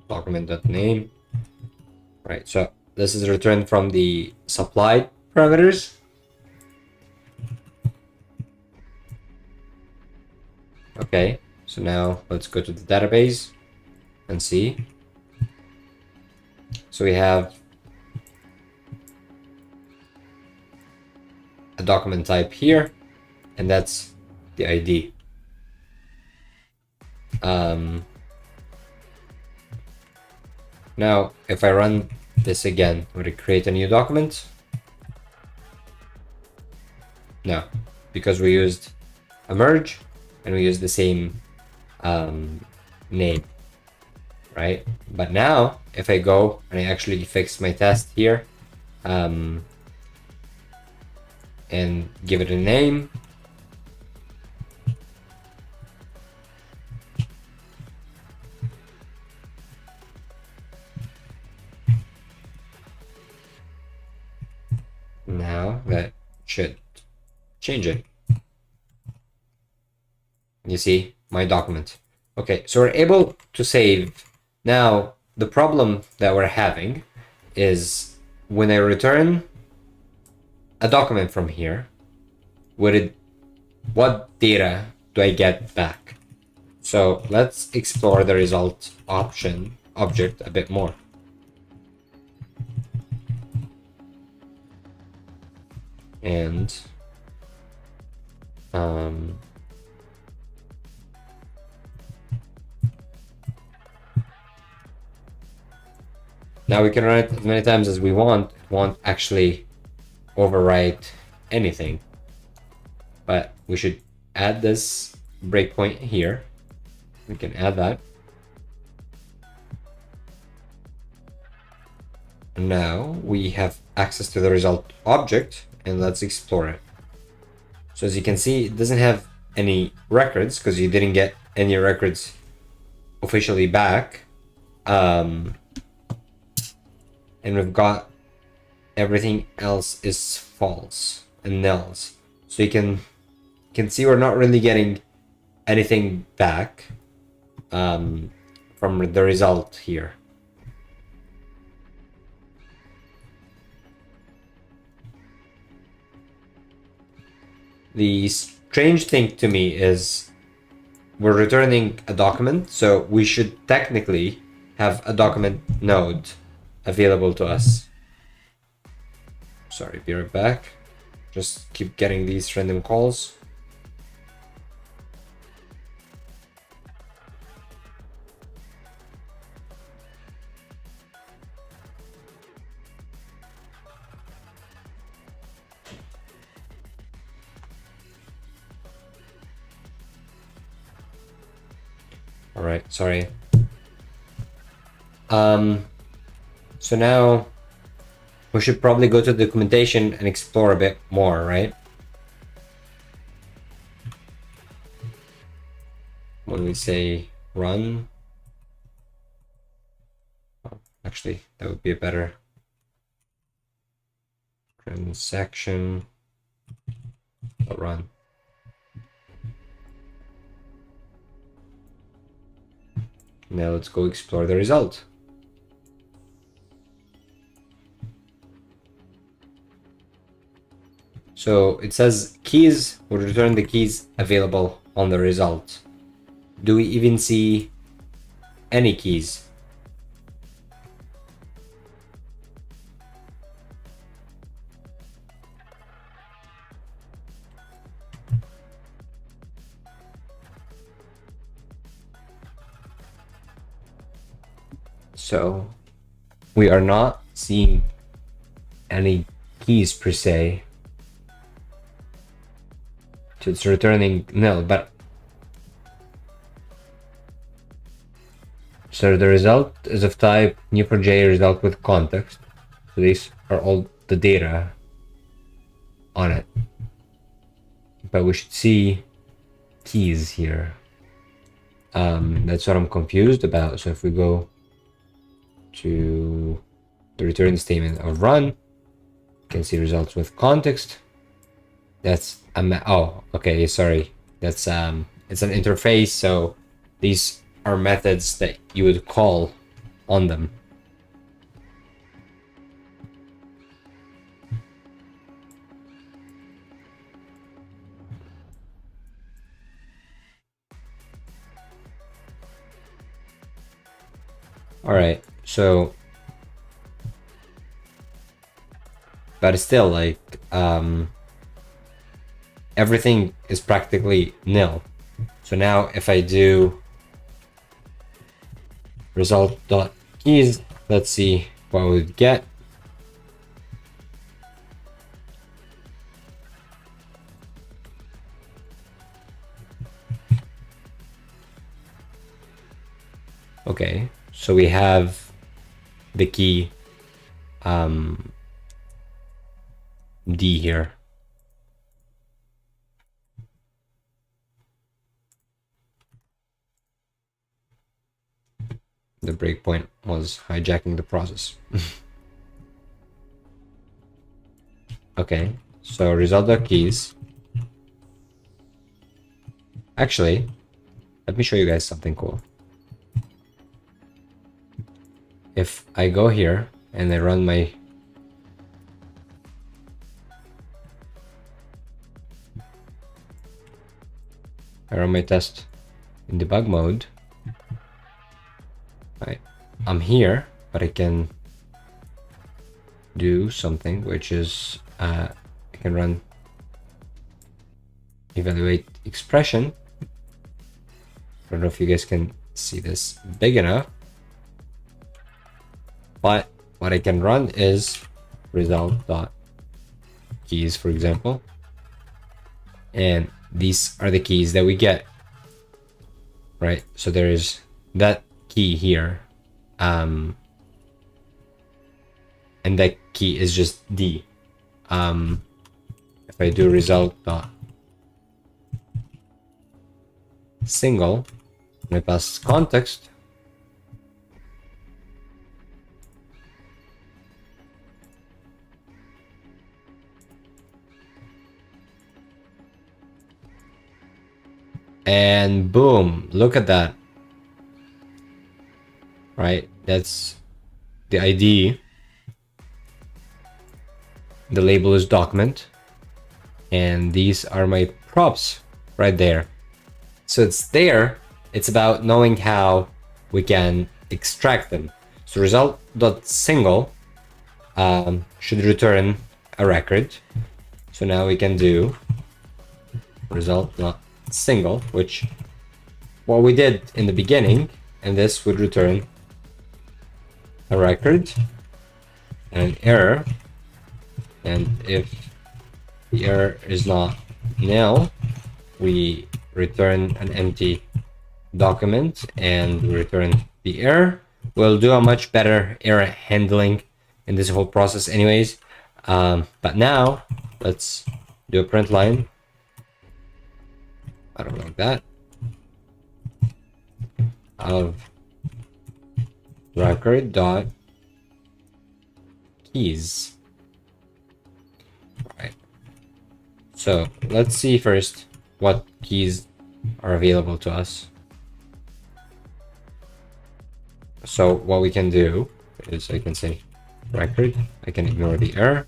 document.name. Right, so this is returned from the supplied parameters. Okay, so now let's go to the database and see. So we have a document type here, and that's the ID. Now, if I run this again, would it create a new document? No, because we used a merge and we used the same name, right? But now, if I go and I actually fix my test here, and give it a name, now that should change it. You see my document. Okay, so we're able to save. Now the problem that we're having is when I return a document from here, what data do I get back? So let's explore the result option object a bit more. And now we can run it as many times as we want. It won't actually overwrite anything, but we should add this breakpoint here. We can add that. Now we have access to the result object, and let's explore it. So as you can see, it doesn't have any records because you didn't get any records officially back. And we've got everything else is false and nulls. So you can see we're not really getting anything back from the result here. The strange thing to me is we're returning a document, so we should technically have a document node available to us. Sorry, be right back. Just keep getting these random calls. All right, sorry. So now we should probably go to the documentation and explore a bit more, right? When we say run, actually, that would be a better transaction run. Now let's go explore the result. So it says keys will return the keys available on the result. Do we even see any keys? So we are not seeing any keys per se. So it's returning nil, but so the result is of type Neo4j result with context. So these are all the data on it. But we should see keys here. That's what I'm confused about. So if we go to the return statement of run, you can see results with context. That's oh, okay, sorry. That's it's an interface, so these are methods that you would call on them. All right, so but still, like, everything is practically nil. So now if I do result.keys, let's see what we would get. Okay, so we have the key D here. The breakpoint was hijacking the process. Okay, so result.keys. Actually, let me show you guys something cool. If I go here and I run my test in debug mode, right? I'm here, but I can do something, which is I can run evaluate expression. I don't know if you guys can see this big enough, but what I can run is result.keys, for example, and these are the keys that we get, right? So there is that key here, and that key is just D. If I do result.single, and I pass context, and boom, look at that. right? That's the ID. The label is document. And these are my props right there. So it's there. It's about knowing how we can extract them. So result.single should return a record. So now we can do result.single, which what we did in the beginning, and this would return a record and an error. And if the error is not nil, we return an empty document and return the error. We'll do a much better error handling in this whole process anyways. But now let's do a print line. I don't like that. Of record dot keys. Right. So let's see first what keys are available to us. So what we can do is I can say record. I can ignore the error.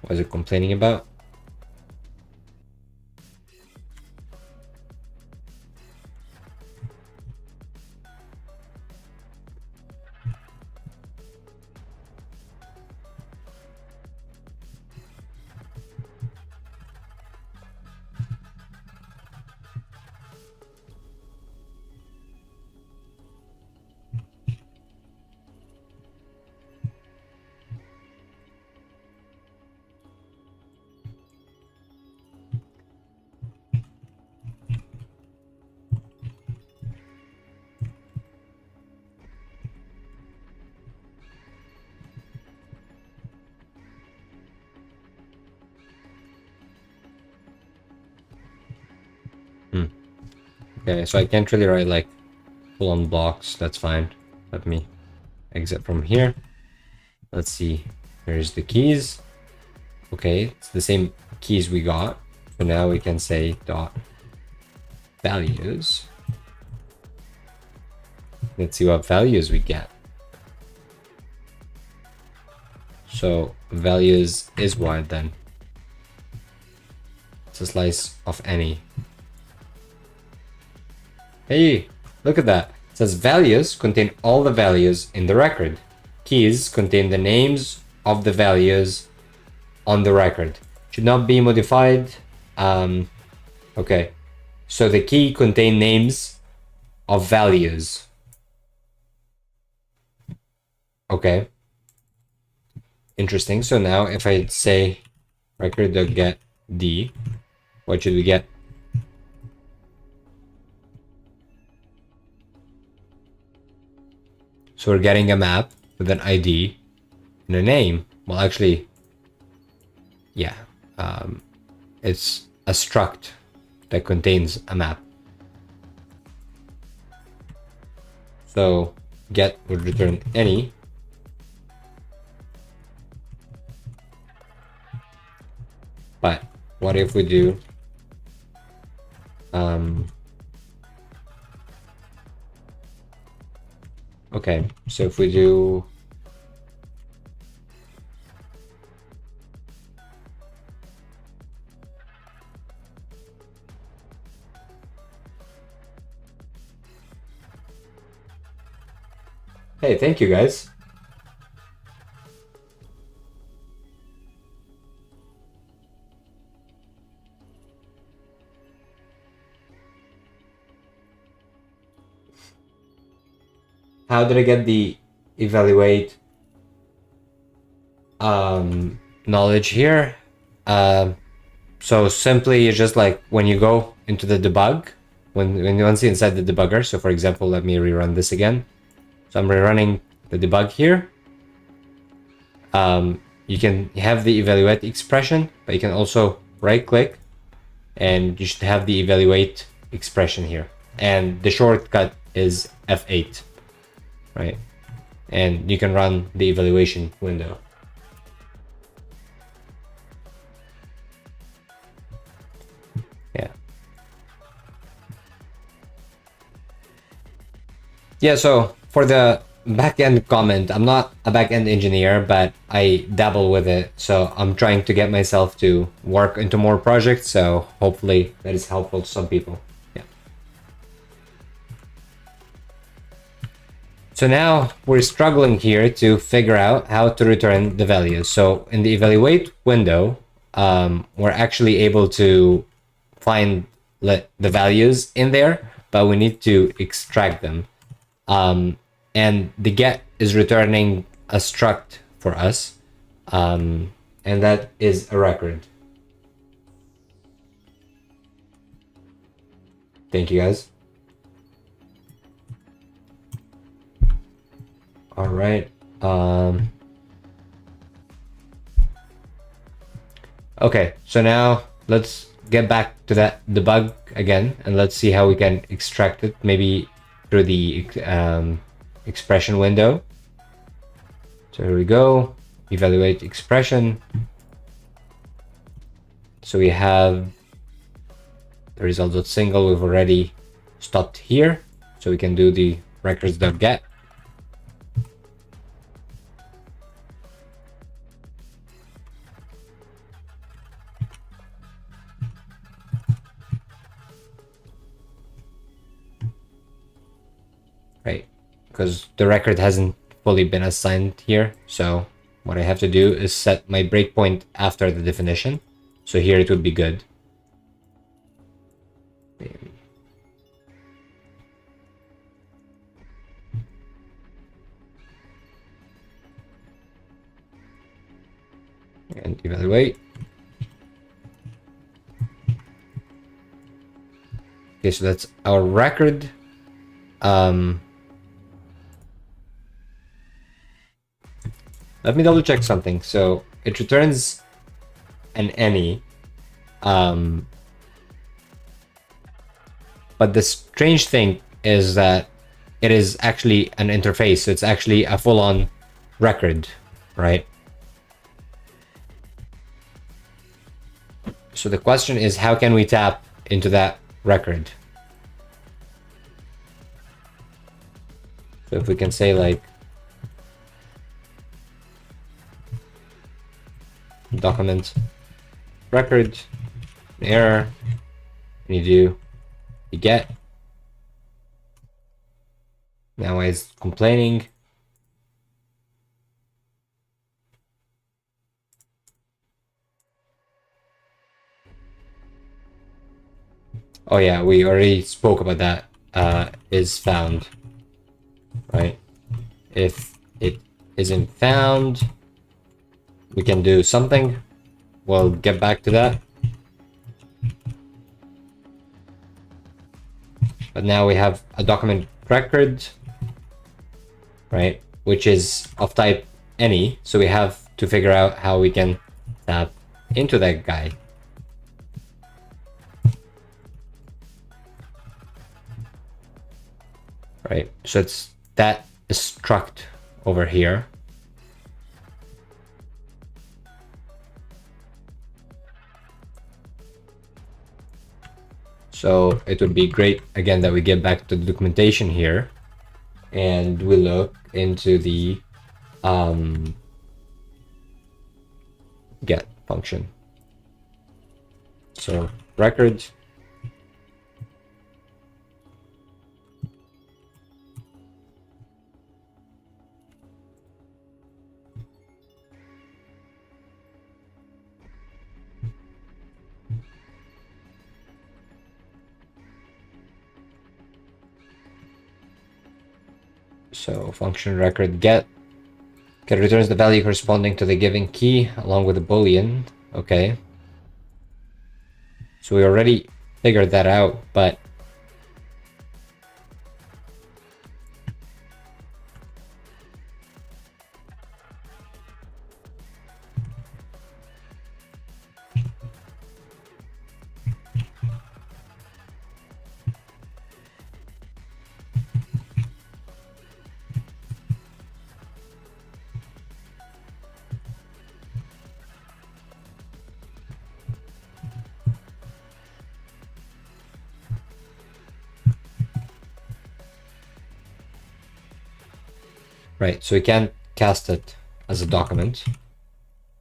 What is it complaining about? Okay, so I can't really write like full-on blocks. That's fine. Let me exit from here. Let's see. Here's the keys. Okay, it's the same keys we got. So now we can say dot values. Let's see what values we get. So values is what then? It's a slice of any. Hey, look at that. It says values contain all the values in the record. Keys contain the names of the values on the record. Should not be modified. Okay. So the key contain names of values. Okay. Interesting. So now if I say record.get D, what should we get? So we're getting a map with an ID and a name. Well, actually, yeah, it's a struct that contains a map. So get would return any. But what if we do okay, so if we do hey, thank you guys. How did I get the evaluate knowledge here? So simply it's just like when you go into the debug, when once you're inside the debugger. So for example, let me rerun this again. So I'm rerunning the debug here. You can have the evaluate expression, but you can also right click and you should have the evaluate expression here. And the shortcut is F8, right? And you can run the evaluation window. Yeah, so for the backend comment, I'm not a backend engineer, but I dabble with it. So I'm trying to get myself to work into more projects. So hopefully that is helpful to some people. Yeah. So now we're struggling here to figure out how to return the values. So in the evaluate window, we're actually able to find the values in there, but we need to extract them. And the get is returning a struct for us, and that is a record. Thank you guys. All right. Okay, so now let's get back to that debug again, and let's see how we can extract it, maybe through the expression window. So here we go, evaluate expression. So we have the result.single. We've already stopped here, so we can do the records.get. Right, because the record hasn't fully been assigned here. So what I have to do is set my breakpoint after the definition. So here it would be good. And evaluate. Okay, so that's our record. Let me double check something. So it returns an any, but the strange thing is that it is actually an interface. So it's actually a full-on record, right? So the question is, how can we tap into that record? So if we can say like document record error, and you do you get. Now it's complaining. Oh yeah, we already spoke about that. Is found, right? If it isn't found, we can do something. We'll get back to that. But now we have a document record, right? Which is of type any. So we have to figure out how we can tap into that guy. Right, so it's that struct over here. So it would be great again that we get back to the documentation here and we look into the get function. So record so function record get returns the value corresponding to the given key along with the boolean. Okay, so we already figured that out, but right? So we can't cast it as a document.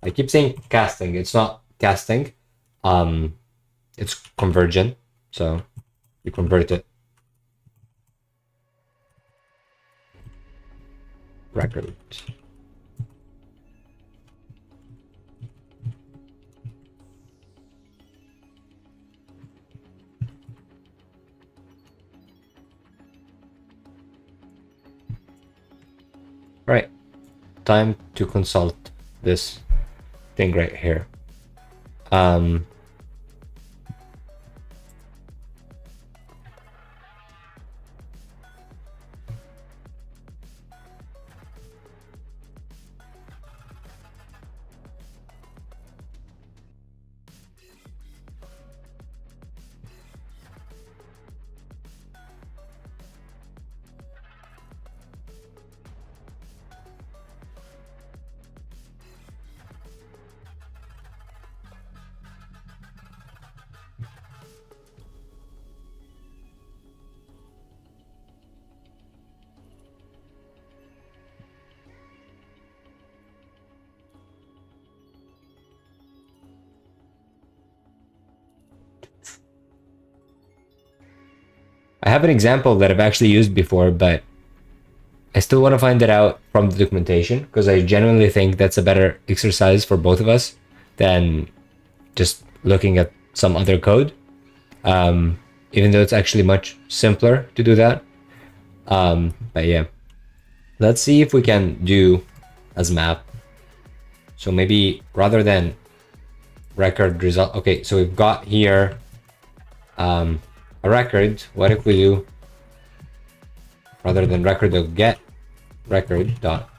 I keep saying casting. It's not casting. It's convergent. So you convert it. Record. Right. Time to consult this thing right here. I have an example that I've actually used before, but I still want to find it out from the documentation because I genuinely think that's a better exercise for both of us than just looking at some other code. Even though it's actually much simpler to do that. But yeah, let's see if we can do as map. So maybe rather than record result, okay, so we've got here a record. What if we do rather than record of get record dot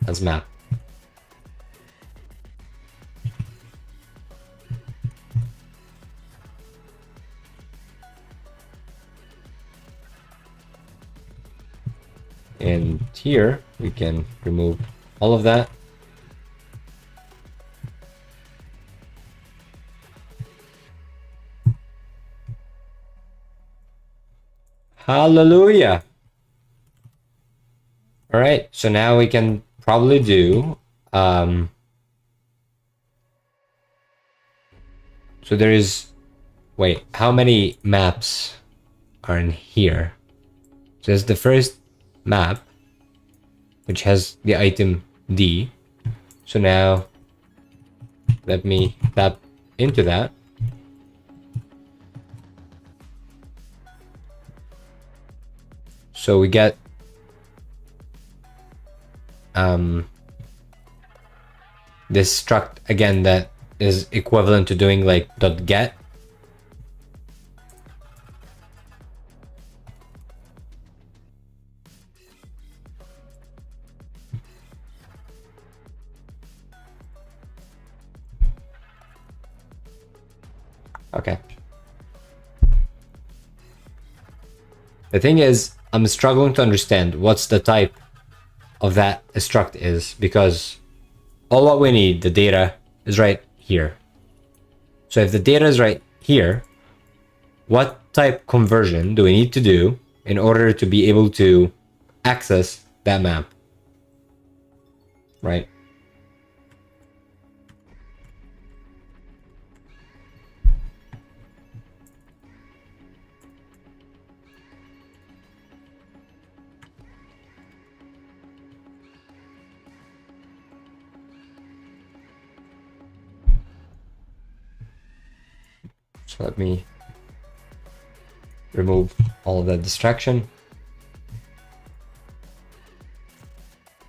as map? And here we can remove all of that. Hallelujah. All right, so now we can probably do, so there is, wait, how many maps are in here? So there's the first map, which has the item D. So now let me tap into that. So we get this struct again that is equivalent to doing like .get. Okay. The thing is, I'm struggling to understand what's the type of that struct is because all what we need, the data, is right here. So if the data is right here, what type conversion do we need to do in order to be able to access that map? Right? So let me remove all of that distraction.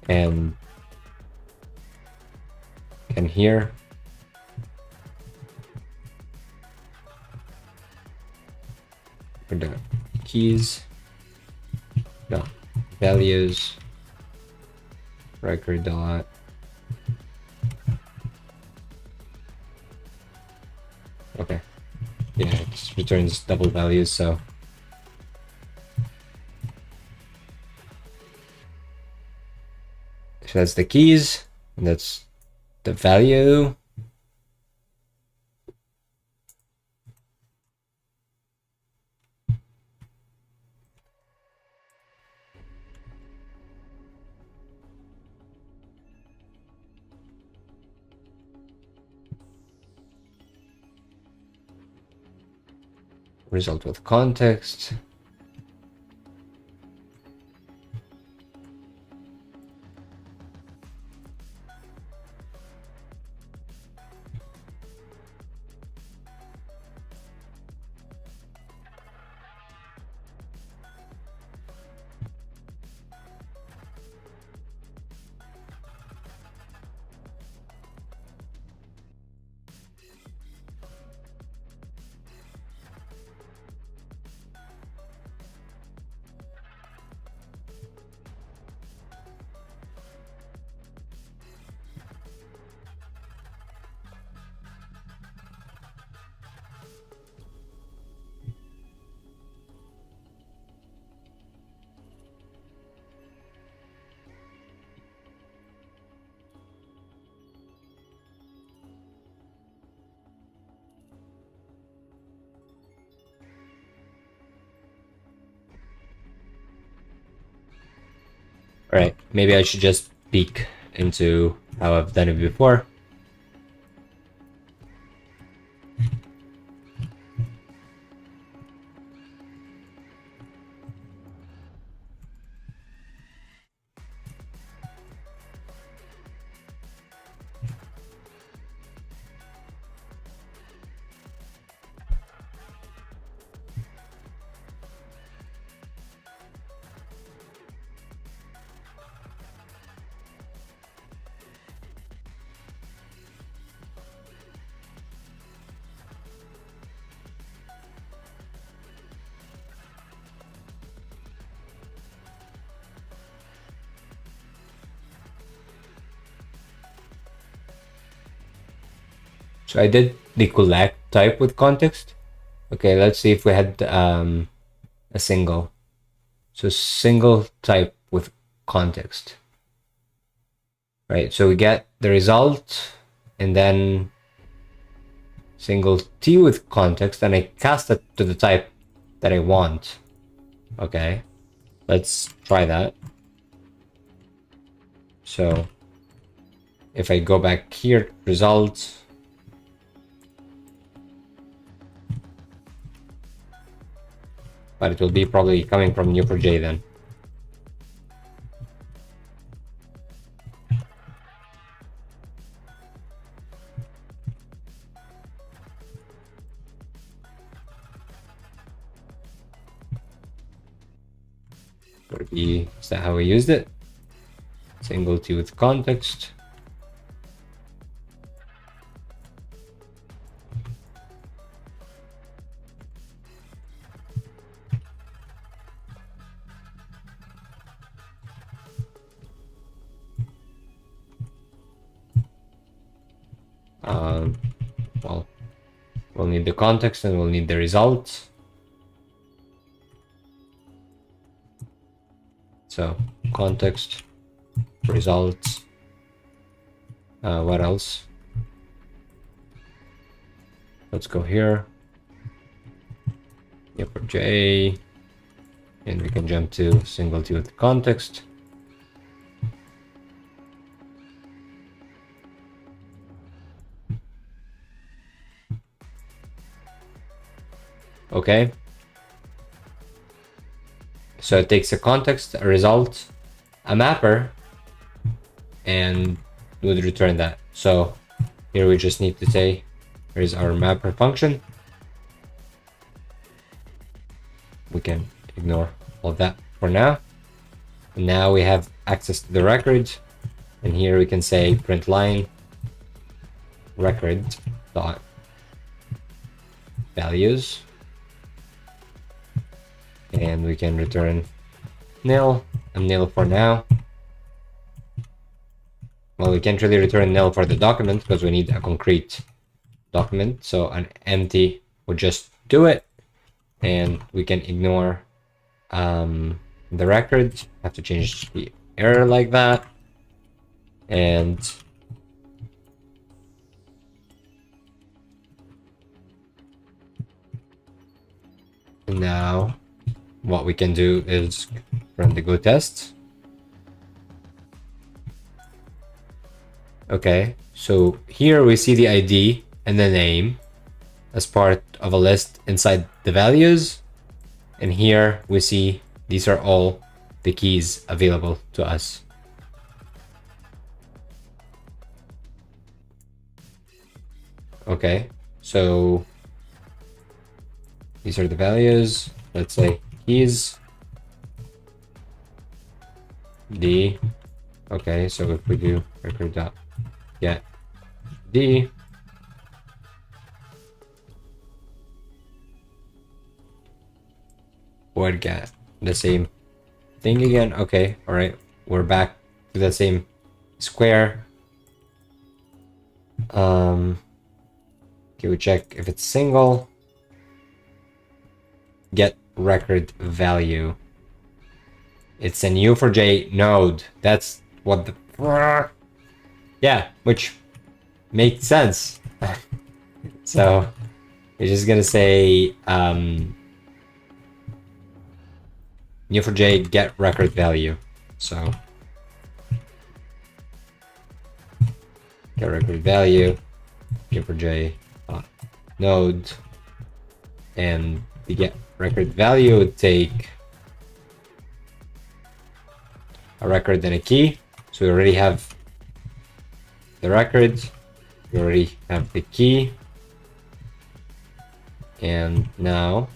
And here for the keys, no, values, record dot, okay, yeah, it just returns double values, so that's the keys, and that's the value. result with context. All right, maybe I should just peek into how I've done it before. So I did the collect type with context. Okay, let's see if we had a single. So single type with context. Right, so we get the result and then single t with context, and I cast it to the type that I want. Okay, let's try that. So if I go back here, results, but it will be probably coming from Neo4j then. Is that how we used it? Single t with context. Well, we'll need the context and we'll need the result. So context, results, what else? Let's go here. Neo4j, and we can jump to single t with context. Okay. So it takes a context, a result, a mapper, and would return that. So here we just need to say, here's our mapper function. We can ignore all that for now. And now we have access to the record, and here we can say print line record dot values, and we can return nil and nil for now. Well, we can't really return nil for the document because we need a concrete document, so an empty would just do it, and we can ignore the record. Have to change the error like that, and now what we can do is run the go test. Okay, so here we see the ID and the name, as part of a list inside the values. And here we see these are all the keys available to us. Okay, so these are the values. Let's say keys D. Okay, so if we do record.get D, would get the same thing again. Okay, all right, we're back to the same square. Okay, we check if it's single. Get record value. It's a Neo4j node. That's what the... Yeah, which makes sense. So you're just gonna say Neo4j get record value. So get record value, Neo4j node, and the get record value would take a record and a key. So we already have the record, we already have the key, and now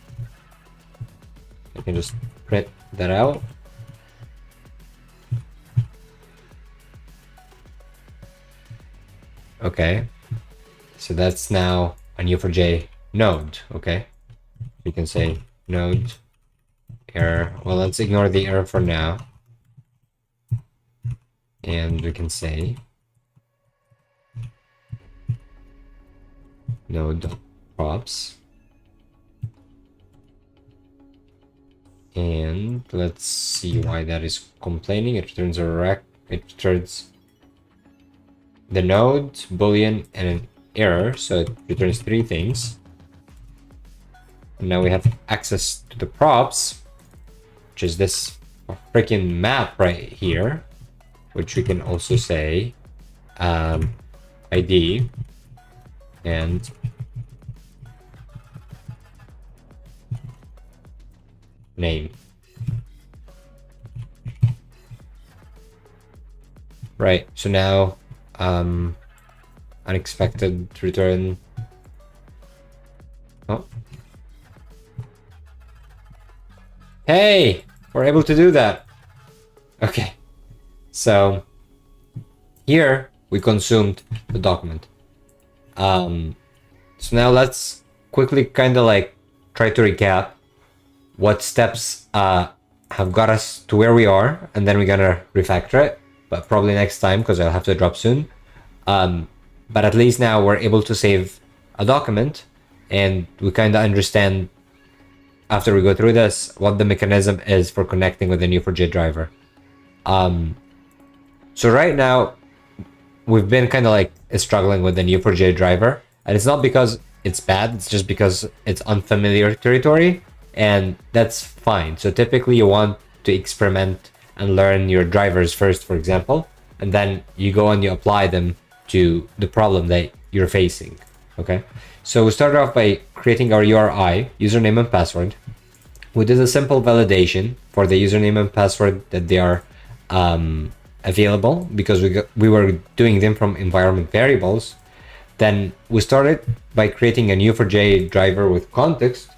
I can just print that out. Okay, so that's now a Neo4j node. Okay, we can say node error. Well, let's ignore the error for now. And we can say node.props. And let's see why that is complaining. It returns it returns the node, boolean, and an error. So it returns 3 things. And now we have access to the props, which is this freaking map right here, which we can also say ID and name. Right, so now unexpected return. Oh, hey, we're able to do that. Okay, so here we consumed the document. So now let's quickly kind of like try to recap what steps have got us to where we are, and then we're gonna refactor it, but probably next time because I'll have to drop soon. But at least now we're able to save a document, and we kind of understand after we go through this what the mechanism is for connecting with the Neo4j driver. So right now we've been kind of like struggling with the Neo4j driver, and it's not because it's bad, it's just because it's unfamiliar territory, and that's fine. So typically you want to experiment and learn your drivers first, for example, and then you go and you apply them to the problem that you're facing. Okay, so we started off by creating our URI, username and password. We did a simple validation for the username and password that they are available, because we were doing them from environment variables. Then we started by creating a Neo4j driver with context,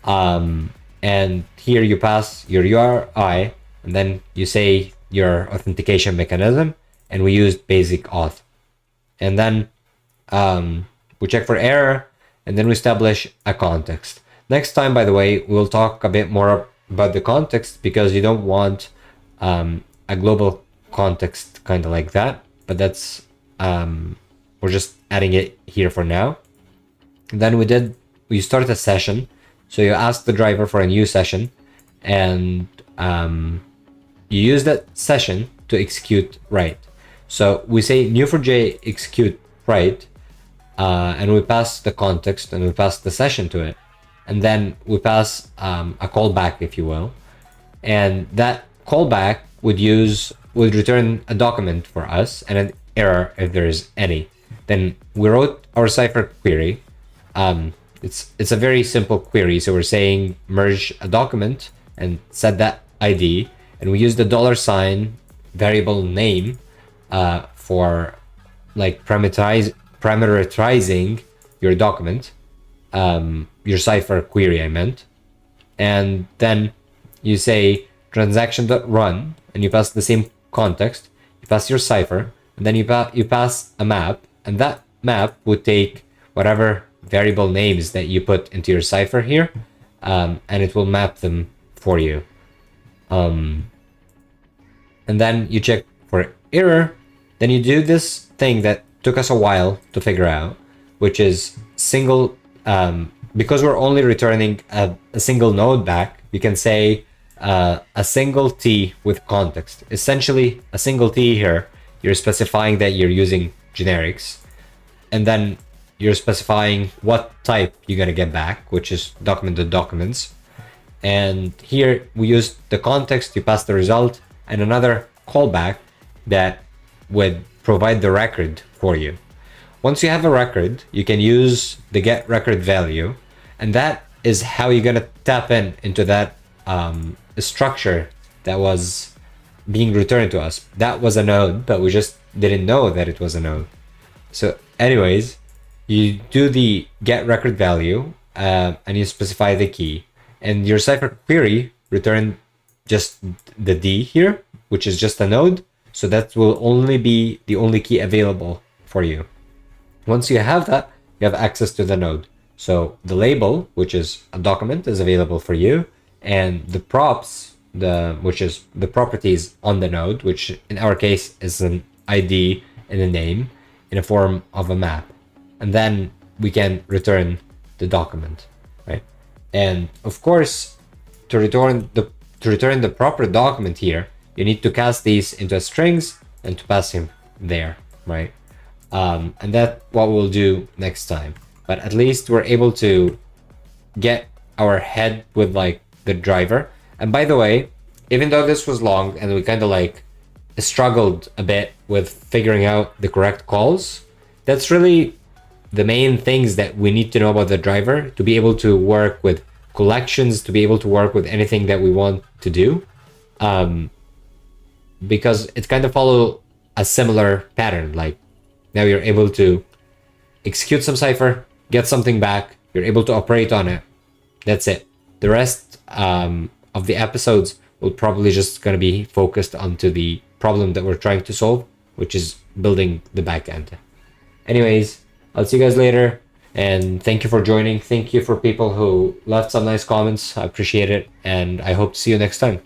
and here you pass your URI, and then you say your authentication mechanism, and we used basic auth. And then we check for error, and then we establish a context. Next time, by the way, we'll talk a bit more about the context, because you don't want a global context kind of like that, but that's we're just adding it here for now. And then we started a session, so you ask the driver for a new session, and you use that session to execute write. So we say Neo4j execute write, and we pass the context, and we pass the session to it, and then we pass a callback, if you will, and that callback would return a document for us and an error if there is any. Then we wrote our Cypher query, It's a very simple query. So we're saying merge a document and set that ID, and we use the $sign variable name for like parameterizing your document, your Cypher query, I meant. And then you say transaction.run, and you pass the same context, you pass your Cypher, and then you pass a map, and that map would take whatever variable names that you put into your Cypher here, and it will map them for you. And then you check for error. Then you do this thing that took us a while to figure out, which is single, because we're only returning a single node back, we can say a single T with context. Essentially, a single T here, you're specifying that you're using generics, and then you're specifying what type you're gonna get back, which is document.documents. And here we use the context, you pass the result, and another callback that would provide the record for you. Once you have a record, you can use the get record value, and that is how you're gonna tap into that structure that was being returned to us. That was a node, but we just didn't know that it was a node. So anyways, you do the get record value, and you specify the key, and your Cypher query return just the D here, which is just a node. So that will only be the only key available for you. Once you have that, you have access to the node. So the label, which is a document, is available for you, and the props, which is the properties on the node, which in our case is an ID and a name in a form of a map. And then we can return the document, right? And of course, to return the proper document here, you need to cast these into strings and to pass him there, right? And that's what we'll do next time. But at least we're able to get our head with like the driver. And by the way, even though this was long and we kind of like struggled a bit with figuring out the correct calls, that's really the main things that we need to know about the driver to be able to work with collections, to be able to work with anything that we want to do. Because it kind of follow a similar pattern. Like now you're able to execute some Cypher, get something back, you're able to operate on it. That's it. The rest of the episodes will probably just going to be focused onto the problem that we're trying to solve, which is building the backend. Anyways, I'll see you guys later, and thank you for joining. Thank you for people who left some nice comments. I appreciate it, and I hope to see you next time.